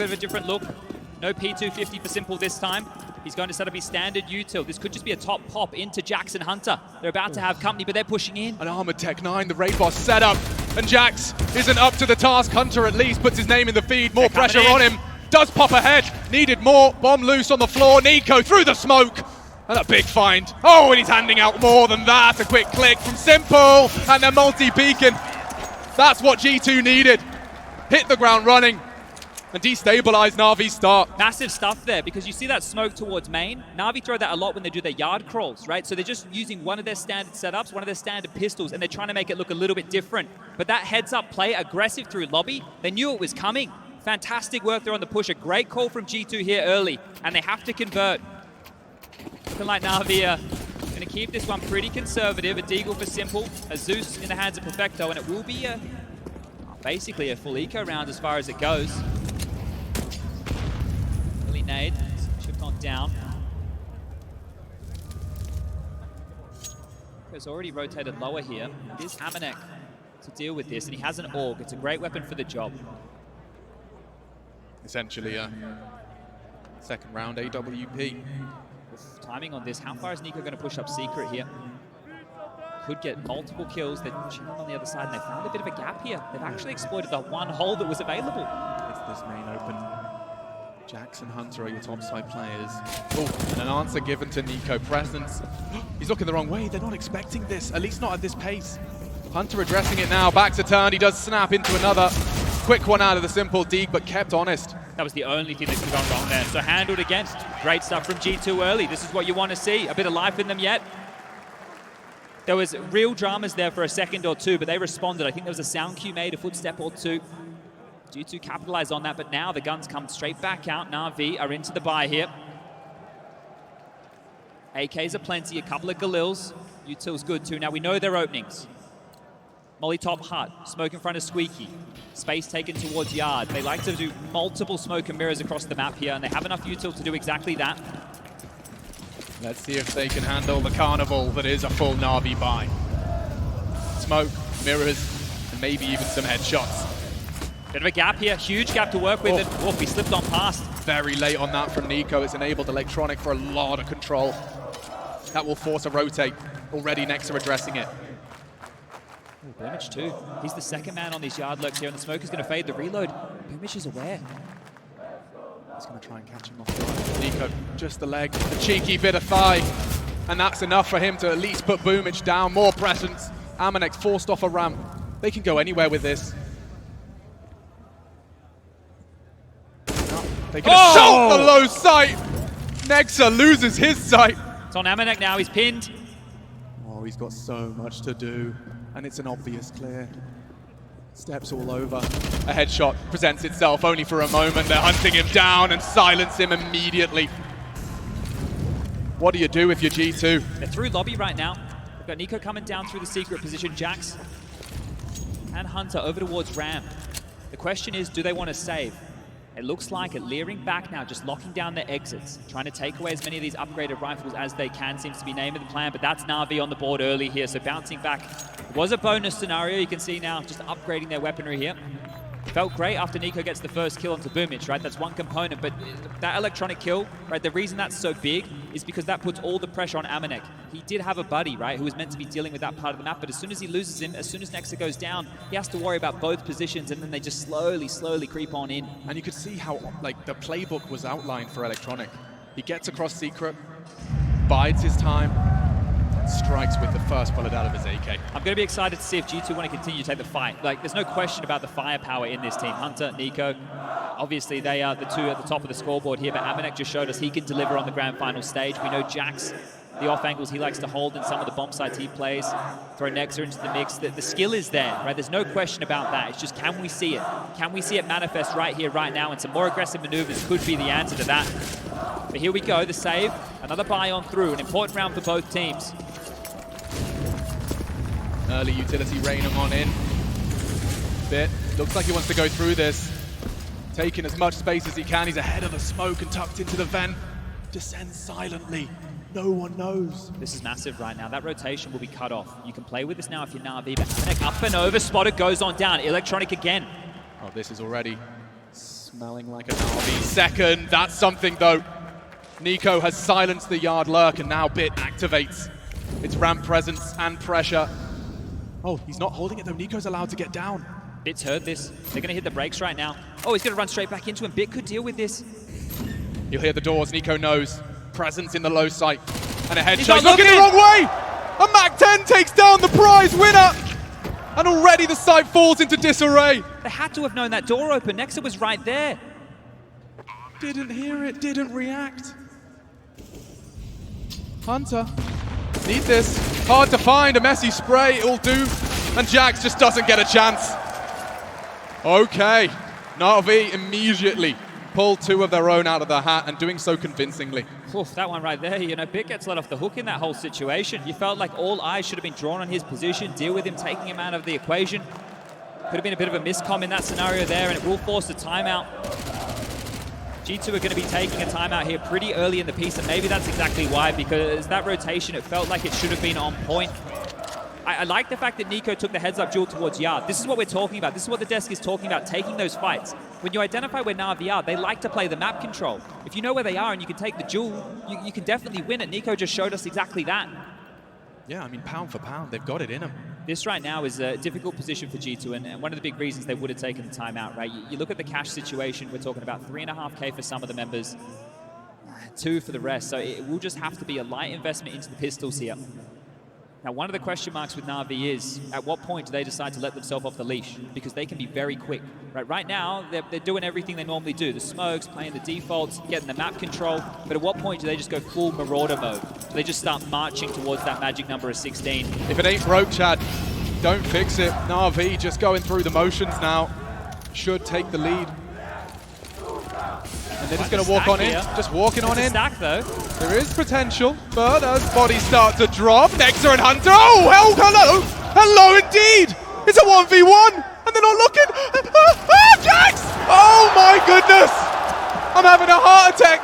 Bit of a different look. No P250 for Simple this time. He's going to set up his standard util. This could just be a top pop into Jax and Hunter. They're about to have company, but they're pushing in. An armored Tech 9, the raid boss set up, and Jax isn't up to the task. Hunter at least puts his name in the feed. More pressure on him. Does pop ahead. Needed more. Bomb loose on the floor. Nico through the smoke. And a big find. Oh, and he's handing out more than that. A quick click from Simple. And they're multi-peeking. That's what G2 needed. Hit the ground running and destabilize Na'Vi's start. Massive stuff there, because you see that smoke towards main. Na'Vi throw that a lot when they do their yard crawls, right? So they're just using one of their standard setups, one of their standard pistols, and they're trying to make it look a little bit different. But that heads-up play, aggressive through lobby, they knew it was coming. Fantastic work there on the push. A great call from G2 here early, and they have to convert. Looking like Na'Vi are going to keep this one pretty conservative. A Deagle for Simple, a Zeus in the hands of Perfecto, and it will be basically a full eco round as far as it goes. Nade, chipped on down. He's already rotated lower here. It is Amanek to deal with this, and he has an AUG. It's a great weapon for the job. Essentially a second round AWP. With timing on this, how far is Nico going to push up Secret here? Could get multiple kills. They're chilling on the other side, and they found a bit of a gap here. They've actually exploited the one hole that was available. It's this main open. Jax and Hunter are your top side players. Oh, and an answer given to Nico. Presence. He's looking the wrong way. They're not expecting this, at least not at this pace. Hunter addressing it now. Back to turn. He does snap into another. Quick one out of the Simple Deeg, but kept honest. That was the only thing that could have gone wrong there. So handled against. Great stuff from G2 early. This is what you want to see. A bit of life in them yet. There was real dramas there for a second or two, but they responded. I think there was a sound cue made, a footstep or two. G2 capitalize on that, but now the guns come straight back out. Na'Vi are into the buy here. AKs are plenty, a couple of Galils. Util's good too. Now we know their openings. Molly top hut, smoke in front of Squeaky. Space taken towards yard. They like to do multiple smoke and mirrors across the map here, and they have enough util to do exactly that. Let's see if they can handle the carnival that is a full Na'Vi buy. Smoke, mirrors, and maybe even some headshots. Bit of a gap here, huge gap to work with, and oh, he slipped on past. Very late on that from Nico. It's enabled Electronic for a lot of control. That will force a rotate. Already Nexa addressing it. Oh, Boomich too. He's the second man on these yard lurks here, and the smoke is going to fade the reload. Boomich is aware. He's going to try and catch him off guard. Nico, just the leg, a cheeky bit of thigh. And that's enough for him to at least put Boomich down. More presence. Amanek forced off a ramp. They can go anywhere with this. They can assault the low sight. Nexa loses his sight. It's on Amanek now, he's pinned. Oh, he's got so much to do. And it's an obvious clear. Steps all over. A headshot presents itself only for a moment. They're hunting him down and silence him immediately. What do you do if you're G2? They're through lobby right now. We've got Nico coming down through the secret position. Jax and Hunter over towards Ram. The question is, do they want to save? It looks like it, leering back now, just locking down their exits, trying to take away as many of these upgraded rifles as they can, seems to be name of the plan, but that's Na'Vi on the board early here, so bouncing back. It was a bonus scenario, you can see now, just upgrading their weaponry here. Felt great after Nico gets the first kill onto Boomich, right? That's one component, but that electronic kill, right? The reason that's so big is because that puts all the pressure on Amanek. He did have a buddy, right, who was meant to be dealing with that part of the map, but as soon as he loses him, as soon as Nexa goes down, he has to worry about both positions, and then they just slowly creep on in. And you could see how, like, the playbook was outlined for Electronic. He gets across Secret, bides his time, strikes with the first bullet out of his AK. I'm going to be excited to see if G2 want to continue to take the fight. Like, there's no question about the firepower in this team. Hunter, Nico, obviously they are the two at the top of the scoreboard here, but Amanek just showed us he can deliver on the grand final stage. We know Jax, the off angles he likes to hold in some of the bomb sites he plays, throw Nexa into the mix. The skill is there, right? There's no question about that. It's just, can we see it? Can we see it manifest right here, right now? And some more aggressive maneuvers could be the answer to that. But here we go, the save. Another buy on through, an important round for both teams. Early utility raining on in. Bit. Looks like he wants to go through this. Taking as much space as he can. He's ahead of the smoke and tucked into the vent. Descends silently. No one knows. This is massive right now. That rotation will be cut off. You can play with this now if you're Na'Vi, but Amanek up and over. Spotted goes on down. Electronic again. Oh, this is already Smelling like a Navi second. That's something though. Nico has silenced the yard lurk and now Bit activates its ramp presence and pressure. Oh, he's not holding it though. Nico's allowed to get down. Bit's heard this. They're going to hit the brakes right now. Oh, he's going to run straight back into him. Bit could deal with this. You'll hear the doors. Nico knows. Presence in the low sight. And a headshot. He's not Looking the wrong way! A Mac-10 takes down the prize winner! And already the site falls into disarray. They had to have known that door open. Nexa was right there. Didn't hear it, didn't react. Hunter, need this. Hard to find, a messy spray, it'll do. And Jax just doesn't get a chance. Okay, Navi immediately pull two of their own out of the hat and doing so convincingly. Oof, that one right there, you know, Bit gets let off the hook in that whole situation. You felt like all eyes should have been drawn on his position, deal with him, taking him out of the equation. Could have been a bit of a miscomm in that scenario there, and it will force a timeout. G2 are going to be taking a timeout here pretty early in the piece, and maybe that's exactly why, because that rotation, it felt like it should have been on point. I like the fact that Nico took the heads-up duel towards Yard. This is what we're talking about. This is what the desk is talking about, taking those fights. When you identify where Navi are, they like to play the map control. If you know where they are and you can take the duel, you can definitely win it. Nico just showed us exactly that. Yeah, I mean, pound for pound, they've got it in them. This right now is a difficult position for G2, and one of the big reasons they would have taken the timeout, right? You look at the cash situation, we're talking about 3.5K for some of the members, 2 for the rest, so it will just have to be a light investment into the pistols here. Now, one of the question marks with Navi is, at what point do they decide to let themselves off the leash? Because they can be very quick. Right now, they're doing everything they normally do. The smokes, playing the defaults, getting the map control. But at what point do they just go full Marauder mode? Do they just start marching towards that magic number of 16? If it ain't broke, Chad, don't fix it. Navi just going through the motions now. Should take the lead. And they're just going to walk on in. Just walking on in. Stack, though. There is potential, but as bodies start to drop, Nexa and Hunter, oh, hell, hello! Hello indeed! It's a 1v1, and they're not looking. Jax! Oh my goodness! I'm having a heart attack.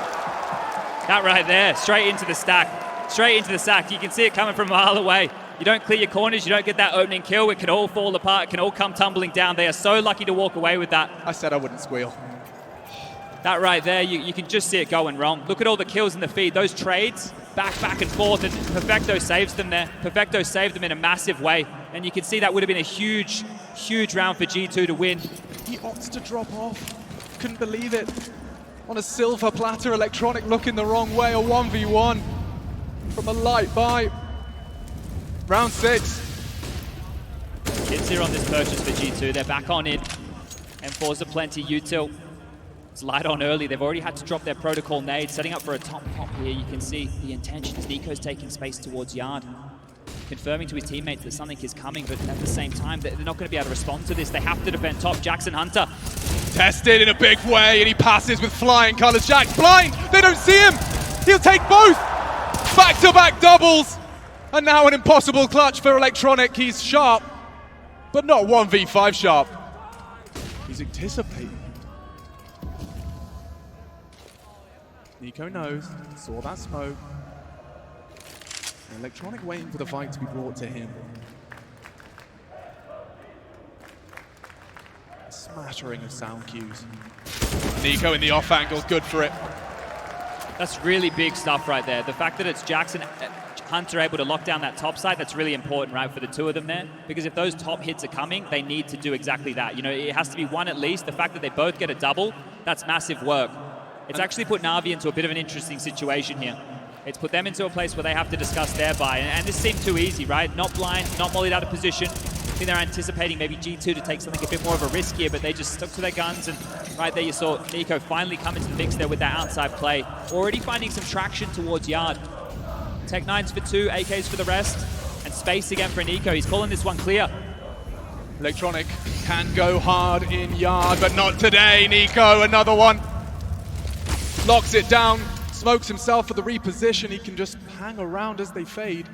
That right there, straight into the stack. Straight into the stack. You can see it coming from a mile away. You don't clear your corners, you don't get that opening kill, it can all fall apart, it can all come tumbling down. They are so lucky to walk away with that. I said I wouldn't squeal. That right there, you can just see it going wrong. Look at all the kills in the feed. Those trades, back and forth, and Perfecto saves them there. Perfecto saved them in a massive way. And you can see that would have been a huge round for G2 to win. He opts to drop off. Couldn't believe it. On a silver platter, Electronic looking the wrong way. A 1v1 from a light buy. Round 6. Kids here on this purchase for G2. They're back on in. And Forza plenty util. It's light on early. They've already had to drop their protocol nade, setting up for a top pop here. You can see the intention is Nico's taking space towards Yard, confirming to his teammates that something is coming, but at the same time, they're not going to be able to respond to this. They have to defend top. Jackson Hunter. Tested in a big way, and he passes with flying colors. Jax blind. They don't see him. He'll take both. Back-to-back doubles. And now an impossible clutch for Electronic. He's sharp, but not 1v5 sharp. He's anticipating. Nico knows, saw that smoke. Electronic waiting for the fight to be brought to him. A smattering of sound cues. Nico in the off angle, good for it. That's really big stuff right there. The fact that it's Jackson Hunter able to lock down that top side, that's really important, right, for the two of them there. Because if those top hits are coming, they need to do exactly that. You know, it has to be one at least. The fact that they both get a double, that's massive work. It's actually put Navi into a bit of an interesting situation here. It's put them into a place where they have to discuss their buy. And this seemed too easy, right? Not blind, not mollied out of position. I think they're anticipating maybe G2 to take something a bit more of a risk here, but they just stuck to their guns. And right there you saw Nico finally come into the mix there with that outside play. Already finding some traction towards Yard. Tech-9s for 2, AKs for the rest. And space again for Nico. He's calling this one clear. Electronic can go hard in Yard, but not today, Nico. Another one. Locks it down, smokes himself for the reposition. He can just hang around as they fade.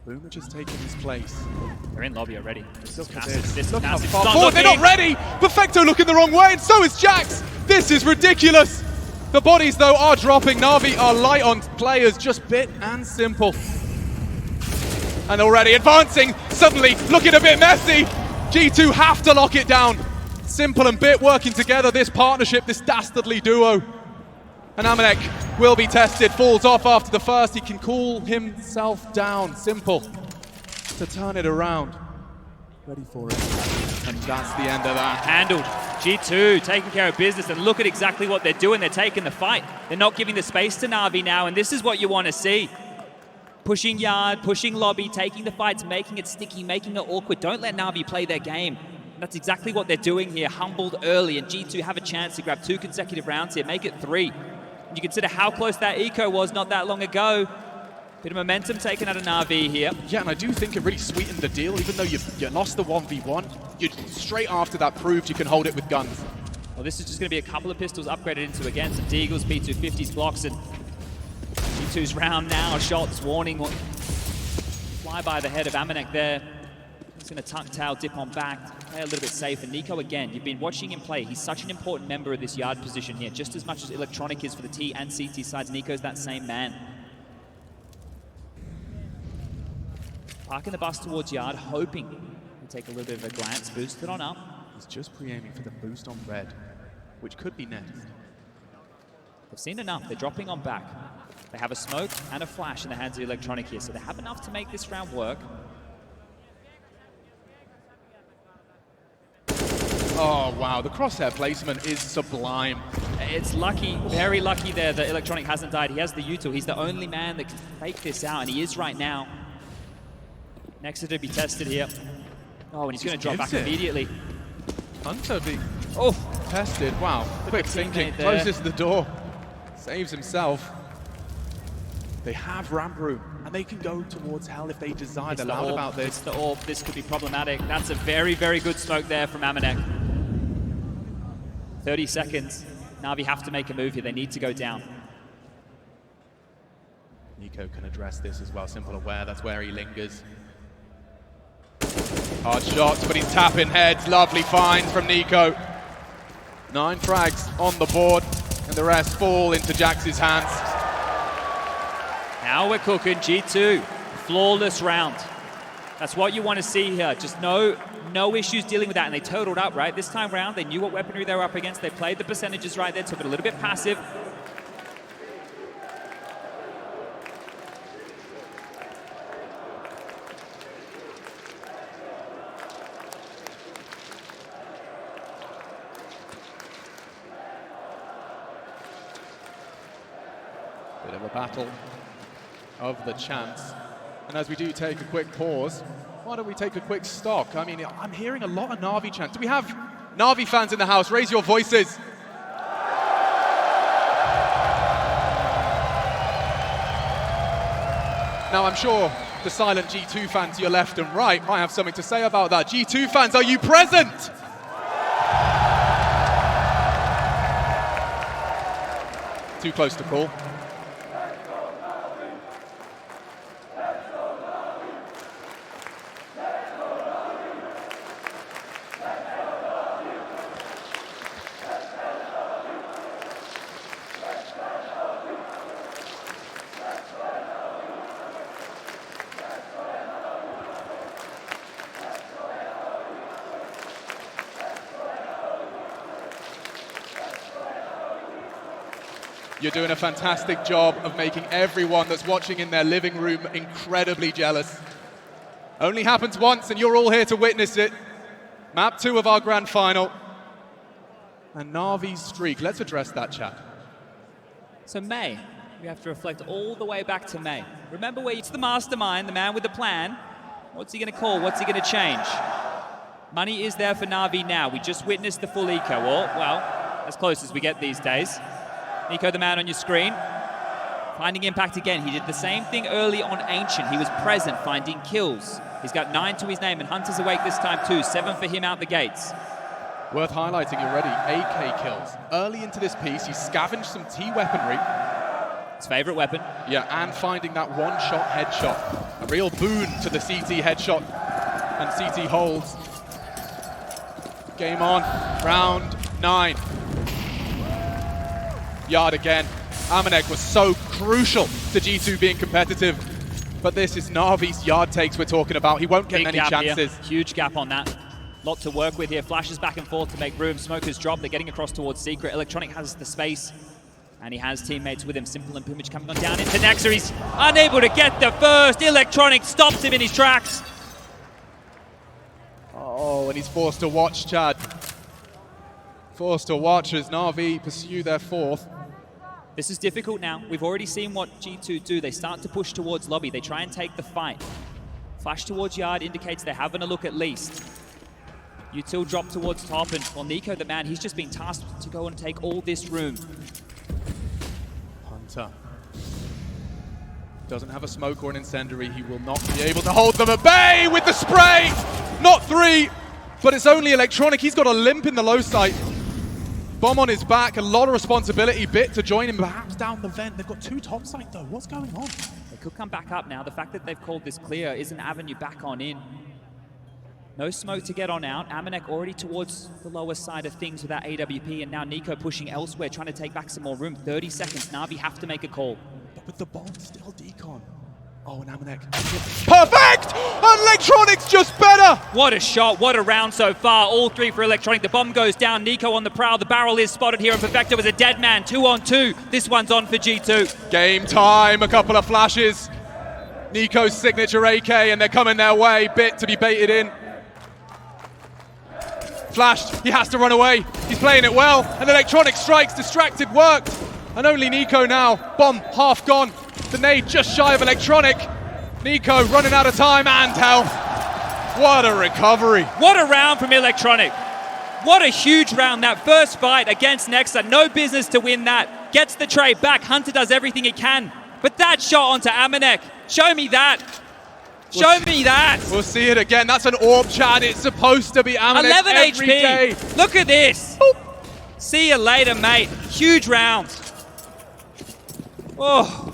Boomer just taking his place. They're in lobby already. Look at this. Look how massive. far forward. They're not ready. Perfecto looking the wrong way, and so is Jax. This is ridiculous. The bodies, though, are dropping. Navi are light on players, just bit and simple. And already advancing, suddenly looking a bit messy. G2 have to lock it down. Simple and Bit working together, this partnership, this dastardly duo. And Amanek will be tested, falls off after the first. He can cool himself down. Simple to turn it around. Ready for it. And that's the end of that. Handled. G2 taking care of business, and look at exactly what they're doing. They're taking the fight. They're not giving the space to Na'Vi now, and this is what you want to see. Pushing yard, pushing lobby, taking the fights, making it sticky, making it awkward. Don't let Na'Vi play their game. And that's exactly what they're doing here. Humbled early, and G2 have a chance to grab 2 consecutive rounds here, make it 3. And you consider how close that eco was not that long ago. Bit of momentum taken out of Na'Vi here. Yeah, and I do think it really sweetened the deal. Even though you lost the 1v1, you straight after that proved you can hold it with guns. Well, this is just going to be a couple of pistols upgraded into again. Some Deagles, P250s, blocks, and G2's round now. Shots, warning. Fly by the head of Amanek there. He's going to tuck tail, dip on back, play a little bit safe. And Nico, again, you've been watching him play. He's such an important member of this yard position here. Just as much as Electronic is for the T and CT sides, Nico's that same man. Parking the bus towards yard, hoping to take a little bit of a glance, boost it on up. He's just pre-aiming for the boost on red, which could be next. They've seen enough, they're dropping on back. They have a smoke and a flash in the hands of Electronic here, so they have enough to make this round work. Oh, wow, the crosshair placement is sublime. It's lucky, very lucky there that Electronic hasn't died. He has the util, he's the only man that can fake this out, and he is right now. Next to be tested here. Oh, and he's going to drop back immediately. Hunter being oh, tested. Wow, quick thinking. Closes the door. Saves himself. They have ramp room, and they can go towards hell if they desire. They're loud about this. It's the orb. This could be problematic. That's a very, very good smoke there from Amanek. 30 seconds. Na'Vi have to make a move here. They need to go down. Nico can address this as well. Simple aware, that's where he lingers. Hard shots, but he's tapping heads. Lovely finds from Nico. 9 frags on the board, and the rest fall into Jax's hands. Now we're cooking. G2, flawless round. That's what you want to see here. Just no issues dealing with that, and they totaled up, right? This time round, they knew what weaponry they were up against. They played the percentages right there, took it a little bit passive. Bit of a battle of the chance. And as we do take a quick pause, why don't we take a quick stock? I mean, I'm hearing a lot of Na'Vi chants. Do we have Na'Vi fans in the house? Raise your voices. Now, I'm sure the silent G2 fans to your left and right might have something to say about that. G2 fans, are you present? Too close to call. You're doing a fantastic job of making everyone that's watching in their living room incredibly jealous. Only happens once, and you're all here to witness it. Map 2 of our grand final. And Na'Vi's streak. Let's address that, chat. So May, we have to reflect all the way back to May. Remember where it's the mastermind, the man with the plan. What's he going to call? What's he going to change? Money is there for Na'Vi now. We just witnessed the full eco, or, well, as close as we get these days. Nico, the man on your screen, finding impact again. He did the same thing early on Ancient. He was present, finding kills. He's got 9 to his name, and Hunter's awake this time too. 7 for him out the gates. Worth highlighting already, AK kills. Early into this piece, he scavenged some T weaponry. His favorite weapon. Yeah, and finding that one-shot headshot. A real boon to the CT headshot. And CT holds. Game on, round 9. Yard again. Amanek was so crucial to G2 being competitive. But this is Na'Vi's yard takes we're talking about. He won't get many chances. Here. Huge gap on that. Lot to work with here. Flashes back and forth to make room. Smokers drop. They're getting across towards Secret. Electronic has the space. And he has teammates with him. Simple and Plumage coming on down into Nexa. He's unable to get the first. Electronic stops him in his tracks. Oh, and he's forced to watch, Chad. Forced to watch as Na'Vi pursue their fourth. This is difficult now. We've already seen what G2 do. They start to push towards lobby. They try and take the fight. Flash towards yard indicates they're having a look at least. Util drop towards top, and well, Nico, the man, he's just been tasked to go and take all this room. Hunter doesn't have a smoke or an incendiary. He will not be able to hold them at bay with the spray. Not three, but it's only Electronic. He's got a limp in the low site. Bomb on his back, a lot of responsibility. Bit to join him, perhaps down the vent. They've got two top site though. What's going on? They could come back up now. The fact that they've called this clear is an avenue back on in. No smoke to get on out. Amanek already towards the lower side of things with that AWP, and now Nico pushing elsewhere, trying to take back some more room. 30 seconds. Na'Vi have to make a call. But with the bomb, still decon. Oh, and Amanek. Perfect! Electronic's just better! What a shot, what a round so far. All three for Electronic. The bomb goes down. Nico on the prowl. The barrel is spotted here, and Perfecto is a dead man. 2-on-2. This one's on for G2. Game time. A couple of flashes. Nico's signature AK, and they're coming their way. Bit to be baited in. Flashed. He has to run away. He's playing it well. And Electronic strikes. Distracted worked. And only Nico now. Bomb half gone. The nade just shy of Electronic. Nico running out of time and health. What a recovery. What a round from Electronic. What a huge round. That first fight against Nexa. No business to win that. Gets the trade back. Hunter does everything he can. But that shot onto Amanek. Show me that. Show me that. We'll see it again. That's an AWP, Chad. It's supposed to be Amanek 11 every HP. day. Look at this. Boop. See you later, mate. Huge round. Oh.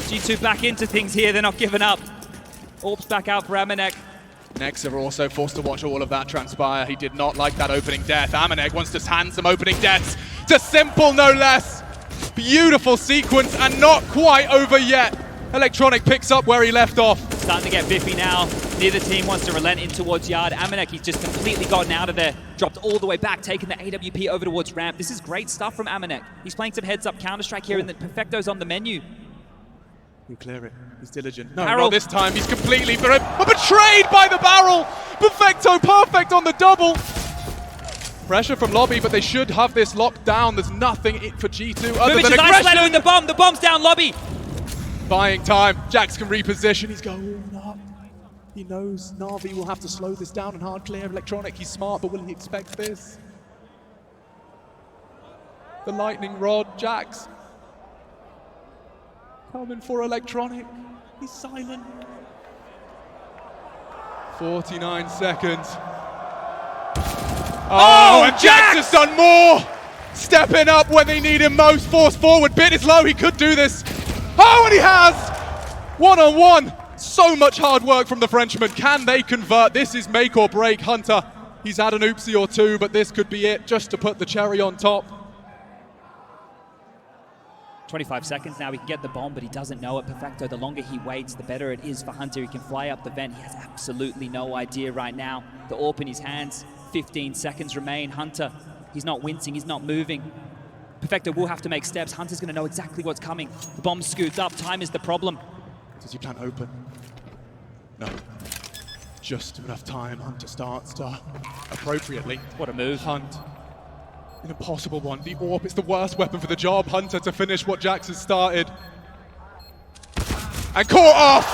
G2 back into things here. They're not giving up. AWP's back out for Amanek. Nexa are also forced to watch all of that transpire. He did not like that opening death. Amanek wants to hand some opening deaths to Simple, no less. Beautiful sequence, and not quite over yet. Electronic picks up where he left off. Starting to get biffy now. Neither team wants to relent in towards yard. Amanek, he's just completely gotten out of there. Dropped all the way back, taking the AWP over towards ramp. This is great stuff from Amanek. He's playing some heads-up Counter-Strike here, and then Perfecto's on the menu. You clear it. He's diligent. No, Barrel. not this time. He's completely betrayed by the barrel. Perfecto perfect on the double. Pressure from lobby, but they should have this locked down. There's nothing for G2 other than aggression. With the bomb. The bomb's down lobby. Buying time. Jax can reposition. He's going up. He knows Na'Vi will have to slow this down and hard clear Electronic. He's smart, but will he expect this? The lightning rod. Jax coming for Electronic. He's silent. 49 seconds. Oh, and Jax has done more! Stepping up when they need him most. Force forward. Bit is low. He could do this. Oh, and he has! One-on-one. So much hard work from the Frenchman. Can they convert? This is make or break. Hunter, he's had an oopsie or two, but this could be it, just to put the cherry on top. 25 seconds now, he can get the bomb, but he doesn't know it. Perfecto, the longer he waits, the better it is for Hunter. He can fly up the vent. He has absolutely no idea right now. The AWP in his hands, 15 seconds remain. Hunter, he's not wincing, he's not moving. Perfecto will have to make steps. Hunter's going to know exactly what's coming. The bomb scoots up. Time is the problem. Does he plan open? No. Just enough time. Hunter starts to appropriately. What a move. Hunt. An impossible one. The AWP is the worst weapon for the job. Hunter to finish what Jax has started. And caught off!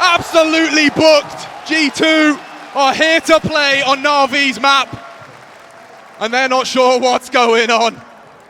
Absolutely booked! G2 are here to play on Na'Vi's map. And they're not sure what's going on.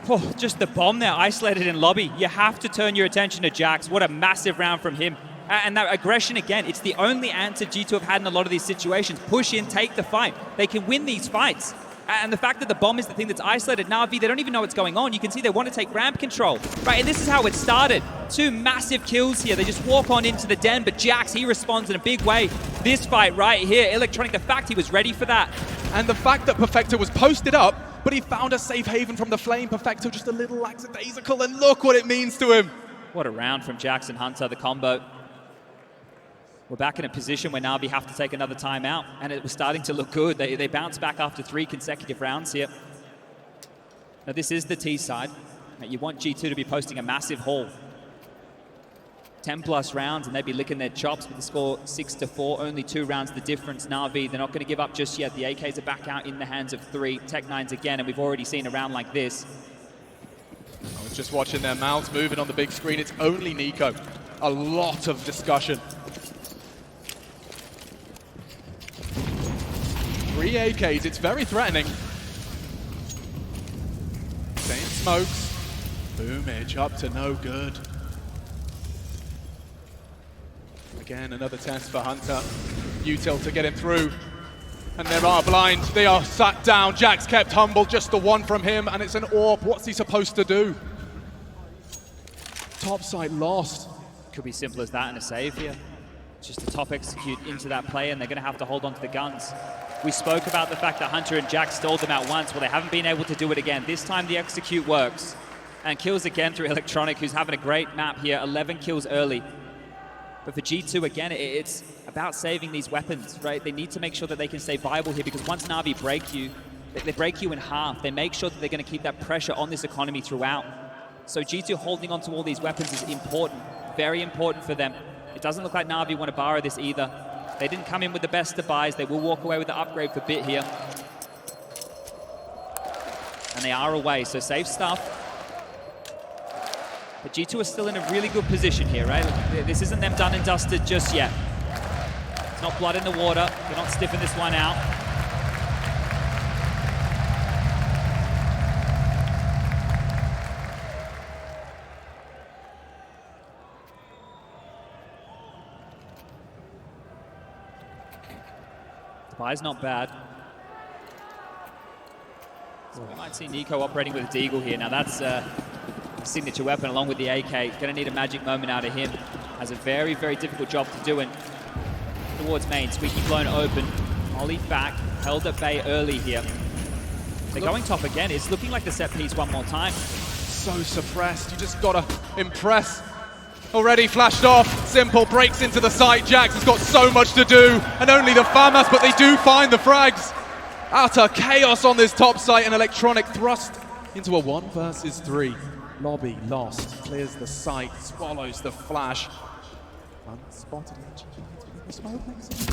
Oh, just the bomb there, isolated in lobby. You have to turn your attention to Jax. What a massive round from him. And that aggression again, it's the only answer G2 have had in a lot of these situations. Push in, take the fight. They can win these fights. And the fact that the bomb is the thing that's isolated Na'Vi, they don't even know what's going on. You can see they want to take ramp control. Right, and this is how it started. Two massive kills here. They just walk on into the den, but Jax, he responds in a big way. This fight right here, Electronic, the fact he was ready for that. And the fact that Perfecto was posted up, but he found a safe haven from the flame. Perfecto just a little lackadaisical, and look what it means to him. What a round from Jax and Hunter, the combo. We're back in a position where Na'Vi have to take another timeout, and it was starting to look good. They bounced back after 3 consecutive rounds here. Now this is the T side. You want G2 to be posting a massive haul. 10+ rounds, and they'd be licking their chops with the score 6-4. Only 2 rounds the difference. Na'Vi, they're not going to give up just yet. The AKs are back out in the hands of 3. Tech9's again, and we've already seen a round like this. I was just watching their mouths moving on the big screen. It's only Nico. A lot of discussion. 3 AKs, it's very threatening. Same smokes. Boomage up to no good. Again, another test for Hunter. Util to get him through. And there are blind. They are sat down. Jax kept humble, just the one from him, and it's an AWP. What's he supposed to do? Topside lost. Could be simple as that and a save here. Just a top execute into that play, and they're going to have to hold on to the guns. We spoke about the fact that Hunter and Jax stalled them out once. Well, they haven't been able to do it again. This time the execute works. And kills again through Electronic, who's having a great map here. 11 kills early. But for G2, again, it's about saving these weapons, right? They need to make sure that they can stay viable here, because once Na'Vi break you, they break you in half. They make sure that they're going to keep that pressure on this economy throughout. So G2 holding on to all these weapons is important, very important for them. It doesn't look like Na'Vi want to borrow this either. They didn't come in with the best of buys. They will walk away with the upgrade for Bit here. And they are away, so safe stuff. But G2 are still in a really good position here, right? This isn't them done and dusted just yet. It's not blood in the water. They're not stiffing this one out. The buy's not bad. So we might see Nico operating with a Deagle here. Now that's signature weapon along with the AK. Gonna need a magic moment out of him. Has a very, very difficult job to do. And towards main, Squeaky blown open. Ollie back, held at bay early here. They're going top again. It's looking like the set piece one more time. So suppressed, you just gotta impress. Already flashed off, Simple breaks into the site. Jax has got so much to do, and only the FAMAS, but they do find the frags. Utter chaos on this top site, and Electronic thrust into a 1 versus 3. Lobby lost, clears the site, swallows the flash. Unspotted.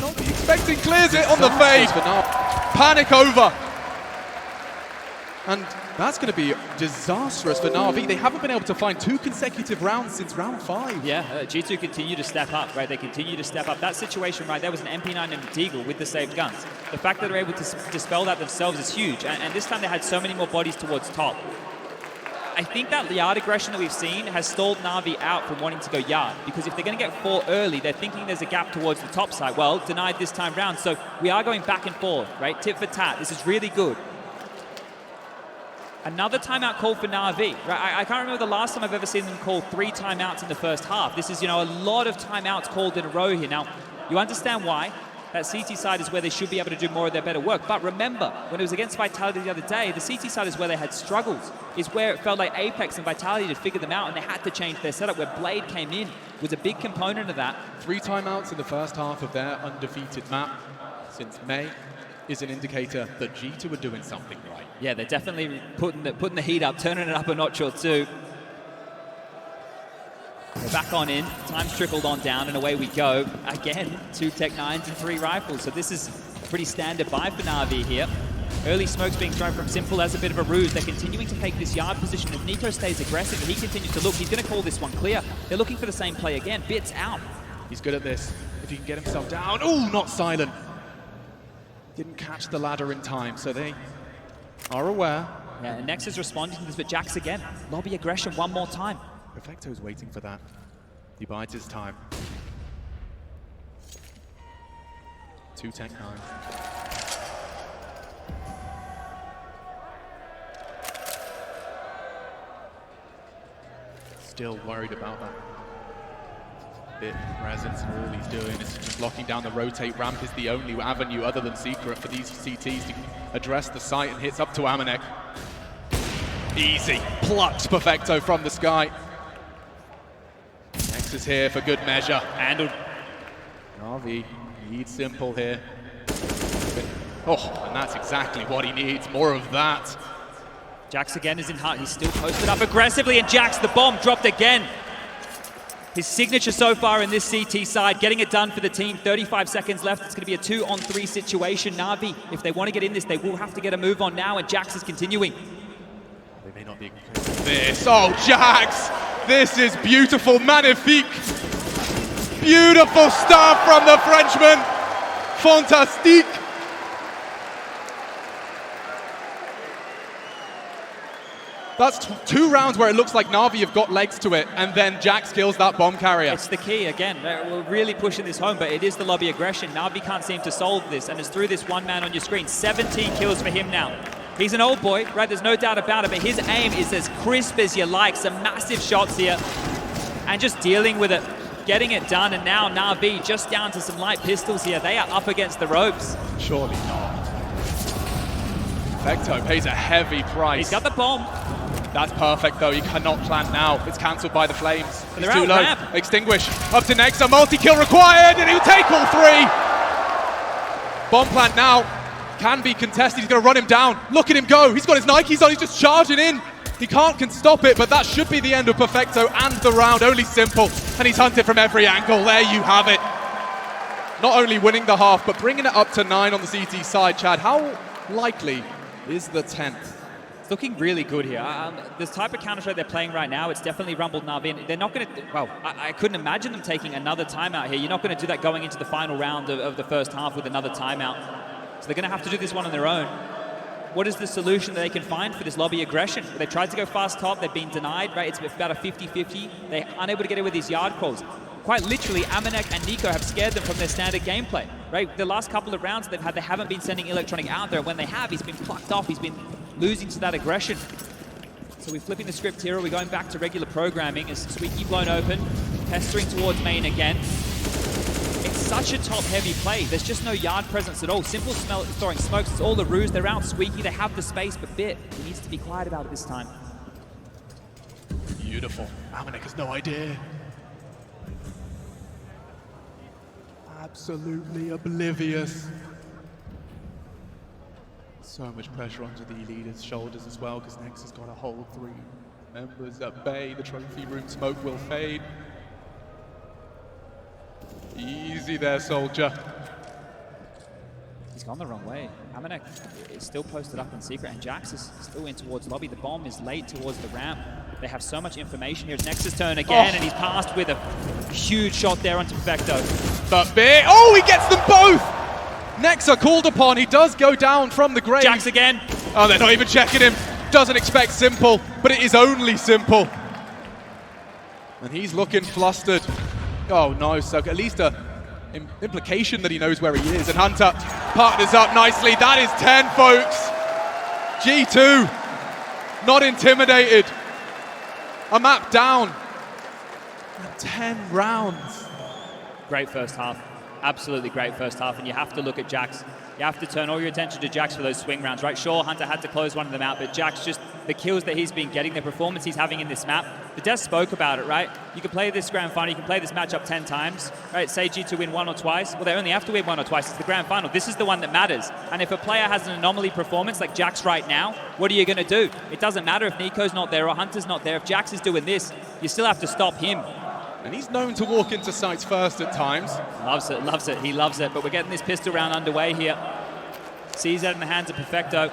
Lobby expecting, clears it on the fade. Panic over. And that's going to be disastrous for Na'Vi. They haven't been able to find 2 consecutive rounds since round 5. Yeah, G2 continue to step up, right? They continue to step up. That situation right there was an MP9 and a Deagle with the saved guns. The fact that they're able to dispel that themselves is huge. And this time they had so many more bodies towards top. I think that yard aggression that we've seen has stalled Na'Vi out from wanting to go yard, because if they're going to get 4 early, they're thinking there's a gap towards the top side. Well, denied this time round, so we are going back and forth, right? Tit for tat. This is really good. Another timeout call for Na'Vi. Right? I can't remember the last time I've ever seen them call 3 timeouts in the first half. This is, a lot of timeouts called in a row here. Now, you understand why. That CT side is where they should be able to do more of their better work. But remember, when it was against Vitality the other day, the CT side is where they had struggles. Is where it felt like Apex and Vitality had figured them out, and they had to change their setup. Where Blade came in was a big component of that. 3 timeouts in the first half of their undefeated map since May is an indicator that G2 are doing something right. Yeah, they're definitely putting the heat up, turning it up a notch or two. We're back on in, time's trickled on down, and away we go. Again, 2 Tech9s and 3 rifles, so this is a pretty standard buy for Na'Vi here. Early smokes being thrown from Simple as a bit of a ruse. They're continuing to take this yard position. If Nico stays aggressive, he continues to look. He's going to call this one clear. They're looking for the same play again. Bit's out. He's good at this. If he can get himself down. Oh, not silent. Didn't catch the ladder in time, so they are aware. Yeah, and Nex is responding to this, but Jax again. Lobby aggression one more time. Perfecto's waiting for that. He bides his time. 2 Tech9. Still worried about that. Bit presence and all he's doing is just locking down the rotate. Ramp is the only avenue other than Secret for these CTs to address the site, and hits up to Amanek. Easy. Plucks Perfecto from the sky. Nex is here for good measure. Handled Na'Vi needs Simple here. Oh, and that's exactly what he needs, more of that. Jax again is in heart. He's still posted up aggressively, and Jax, the bomb dropped again. His signature so far in this CT side, getting it done for the team. 35 seconds left. It's going to be a 2-on-3 situation. Na'Vi, if they want to get in this, they will have to get a move on now, and Jax is continuing. They may not be this. Oh, Jax! This is beautiful, magnifique. Beautiful stuff from the Frenchman. Fantastique. That's two rounds where it looks like Na'Vi have got legs to it, and then Jax kills that bomb carrier. It's the key, again. We're really pushing this home, but it is the lobby aggression. Na'Vi can't seem to solve this, and it's through this one man on your screen. 17 kills for him now. He's an old boy, right? There's no doubt about it, but his aim is as crisp as you like. Some massive shots here, and just dealing with it, getting it done, and now Na'Vi just down to some light pistols here. They are up against the ropes. Surely not. Vecto pays a heavy price. He's got the bomb. That's perfect though, he cannot plant now. It's cancelled by the flames. He's too low. Ramp. Extinguish. Up to Nexa, multi-kill required, and he'll take all three. Bomb plant now. Can be contested, he's gonna run him down. Look at him go, he's got his Nikes on, he's just charging in. He can stop it, but that should be the end of Perfecto and the round. Only Simple, and he's hunted from every angle. There you have it. Not only winning the half, but bringing it up to 9 on the CT side. Chad, how likely is the 10th? Looking really good here. This type of Counter-Strike they're playing right now, it's definitely rumbled Na'Vi. They're not going to, well, I couldn't imagine them taking another timeout here. You're not going to do that going into the final round of the first half with another timeout. So they're going to have to do this one on their own. What is the solution that they can find for this lobby aggression? They tried to go fast top, they've been denied, right? It's about a 50-50. They're unable to get it with these yard calls. Quite literally, Amanek and Nico have scared them from their standard gameplay, right? The last couple of rounds they've had, they haven't been sending Electronic out there. And when they have, he's been plucked off. He's been losing to that aggression. So we're flipping the script here. We're going back to regular programming as Squeaky blown open, pestering towards main again. It's such a top-heavy play. There's just no yard presence at all. Simple throwing smokes. It's all the ruse. They're out Squeaky. They have the space, but Bit, he needs to be quiet about it this time. Beautiful. Amanek has no idea. Absolutely oblivious. So much pressure onto the leader's shoulders as well, because Nex has got to hold 3 members at bay. The trophy room smoke will fade. Easy there, soldier. He's gone the wrong way. Amanek is still posted up in secret, and Jax is still in towards lobby. The bomb is late towards the ramp. They have so much information here. It's Nex's turn again, and he's passed with a huge shot there onto Perfecto. But Bit, oh, he gets them both! Nexa called upon, he does go down from the grave. Jax again. Oh, they're not even checking him. Doesn't expect Simple, but it is only Simple. And he's looking flustered. Oh no, so at least a implication that he knows where he is. And Hunter partners up nicely. That is 10, folks. G2, not intimidated. A map down. 10 rounds. Great first half. Absolutely great first half, and you have to look at Jax. You have to turn all your attention to Jax for those swing rounds, right? Sure, Hunter had to close one of them out, but Jax, just the kills that he's been getting, the performance he's having in this map. The Des spoke about it, right? You can play this grand final, you can play this matchup 10 times, right? Say G2 win 1 or twice. Well, they only have to win 1 or twice. It's the grand final. This is the one that matters. And if a player has an anomaly performance like Jax right now, what are you going to do? It doesn't matter if Nico's not there or Hunter's not there. If Jax is doing this, you still have to stop him. And he's known to walk into sites first at times. Loves it, loves it, he loves it. But we're getting this pistol round underway here. Sees that in the hands of Perfecto.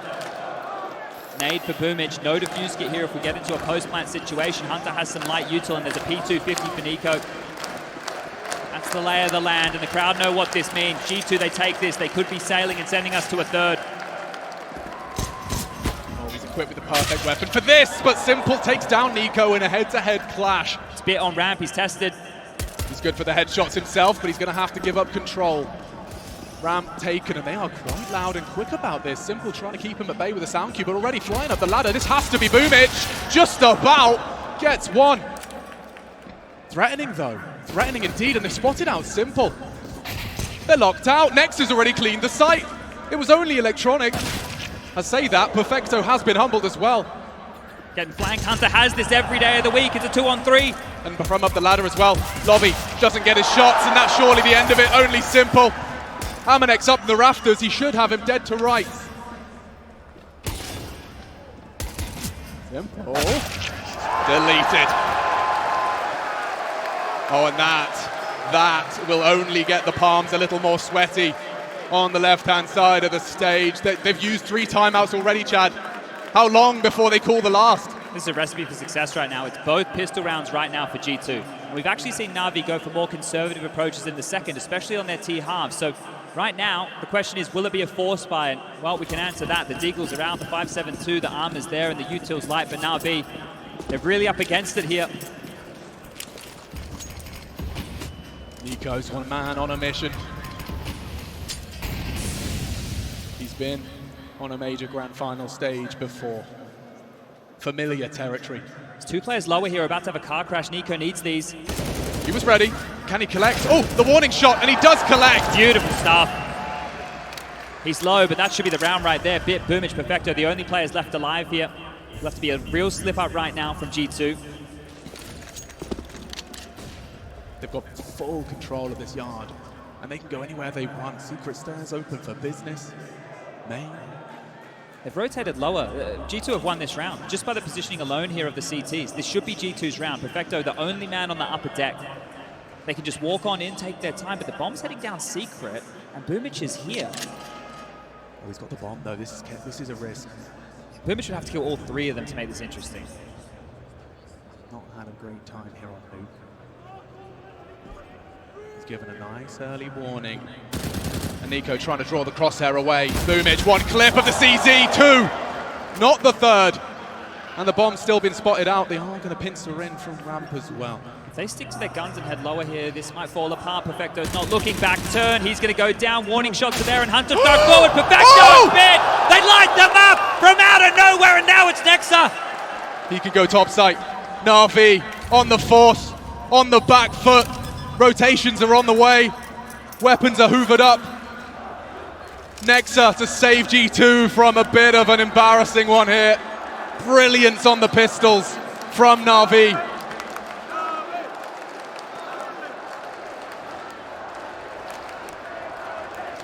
Nade for Boomich, no defuse kit here if we get into a post-plant situation. Hunter has some light util, and there's a P250 for Nico. That's the lay of the land, and the crowd know what this means. G2, they take this. They could be sailing and sending us to a third. Oh, he's equipped with the perfect weapon for this, but Simple takes down Nico in a head-to-head clash. It's Bit on ramp, he's tested. He's good for the headshots himself, but he's going to have to give up control. Ramp taken, and they are quite loud and quick about this. Simple trying to keep him at bay with a sound cube, but already flying up the ladder. This has to be Boomich. Just about gets one. Threatening though, threatening indeed, and they've spotted out Simple. They're locked out. Nex has already cleaned the site. It was only Electronic. I say that, Perfecto has been humbled as well. Getting flanked. Hunter has this every day of the week. It's a 2-on-3. And from up the ladder as well. Lobby doesn't get his shots, and that's surely the end of it. Only simple. Amanex up in the rafters. He should have him dead to rights. Simple. Deleted. Oh, and that will only get the palms a little more sweaty on the left-hand side of the stage. They've used 3 timeouts already, Chad. How long before they call the last? This is a recipe for success right now. It's both pistol rounds right now for G2. And we've actually seen Na'Vi go for more conservative approaches in the second, especially on their T halves. So right now, the question is, will it be a force buy? And, well, we can answer that. The Deagle's around, the 5.7-2, the Armor's there, and the Util's light. But Na'Vi, they're really up against it here. Nico's one man on a mission. He's been on a major grand final stage before. Familiar territory. There's 2 players lower here, about to have a car crash. Nico needs these. He was ready. Can he collect? Oh, the warning shot, and he does collect. Beautiful stuff. He's low, but that should be the round right there. Bit, Boomage, Perfecto, the only players left alive here. Left to be a real slip up right now from G2. They've got full control of this yard, and they can go anywhere they want. Secret stairs open for business. Main. They've rotated lower. G2 have won this round just by the positioning alone here of the CTs. This should be G2's round. Perfecto, the only man on the upper deck. They can just walk on in, take their time, but the bomb's heading down secret, and Boomage is here. Oh, he's got the bomb though. This is a risk. Boomage would have to kill all 3 of them to make this interesting. Not had a great time here on Nuke. He's given a nice early warning. And Nico trying to draw the crosshair away. Boomage, 1 clip of the CZ, 2! Not the 3rd. And the bomb's still been spotted out. They are going to pincer in from ramp as well. If they stick to their guns and head lower here, this might fall apart. Perfecto's not looking back. Turn, he's going to go down. Warning shots are there, and Hunter throw forward. Perfecto is bit! They light them up from out of nowhere, and now it's Nexa! He can go top site. Na'Vi on the force, on the back foot. Rotations are on the way. Weapons are hoovered up. Nexa to save G2 from a bit of an embarrassing one here. Brilliance on the pistols from Na'Vi.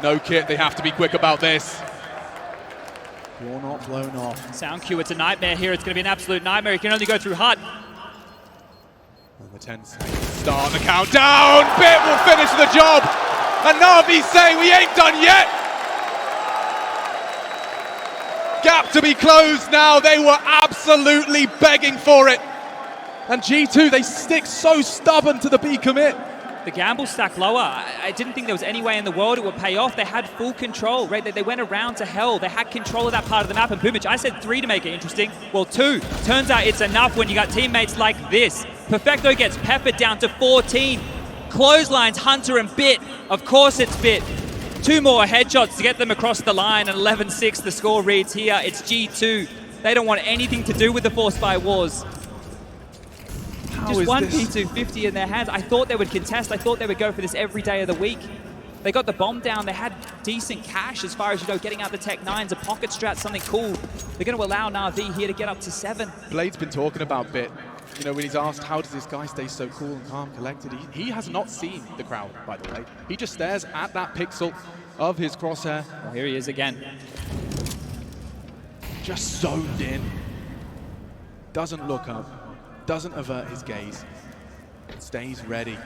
No kit, they have to be quick about this. You're not blown off. Sound Q, it's a nightmare here. It's going to be an absolute nightmare. He can only go through HUD. And the 10 seconds start the countdown. Bit will finish the job. And Na'Vi saying we ain't done yet. Gap to be closed now. They were absolutely begging for it. And G2, they stick so stubborn to the B commit. The gamble stack lower. I didn't think there was any way in the world it would pay off. They had full control, right? They went around to hell. They had control of that part of the map. And Boomage, I said 3 to make it interesting. Well, 2. Turns out it's enough when you got teammates like this. Perfecto gets peppered down to 14. Clotheslines Hunter and Bit. Of course it's Bit. 2 more headshots to get them across the line, and 11-6 the score reads here. It's G2. They don't want anything to do with the Force by Wars. Just 1 P250 in their hands. I thought they would contest. I thought they would go for this every day of the week. They got the bomb down. They had decent cash as far as, you know, getting out the Tech 9s, a pocket strat, something cool. They're going to allow Na'Vi here to get up to 7. Blade's been talking about Bit. You know, when he's asked, how does this guy stay so cool and calm, collected? He has not seen the crowd, by the way. He just stares at that pixel of his crosshair. Well, here he is again. Just zoned in. Doesn't look up. Doesn't avert his gaze. Stays ready.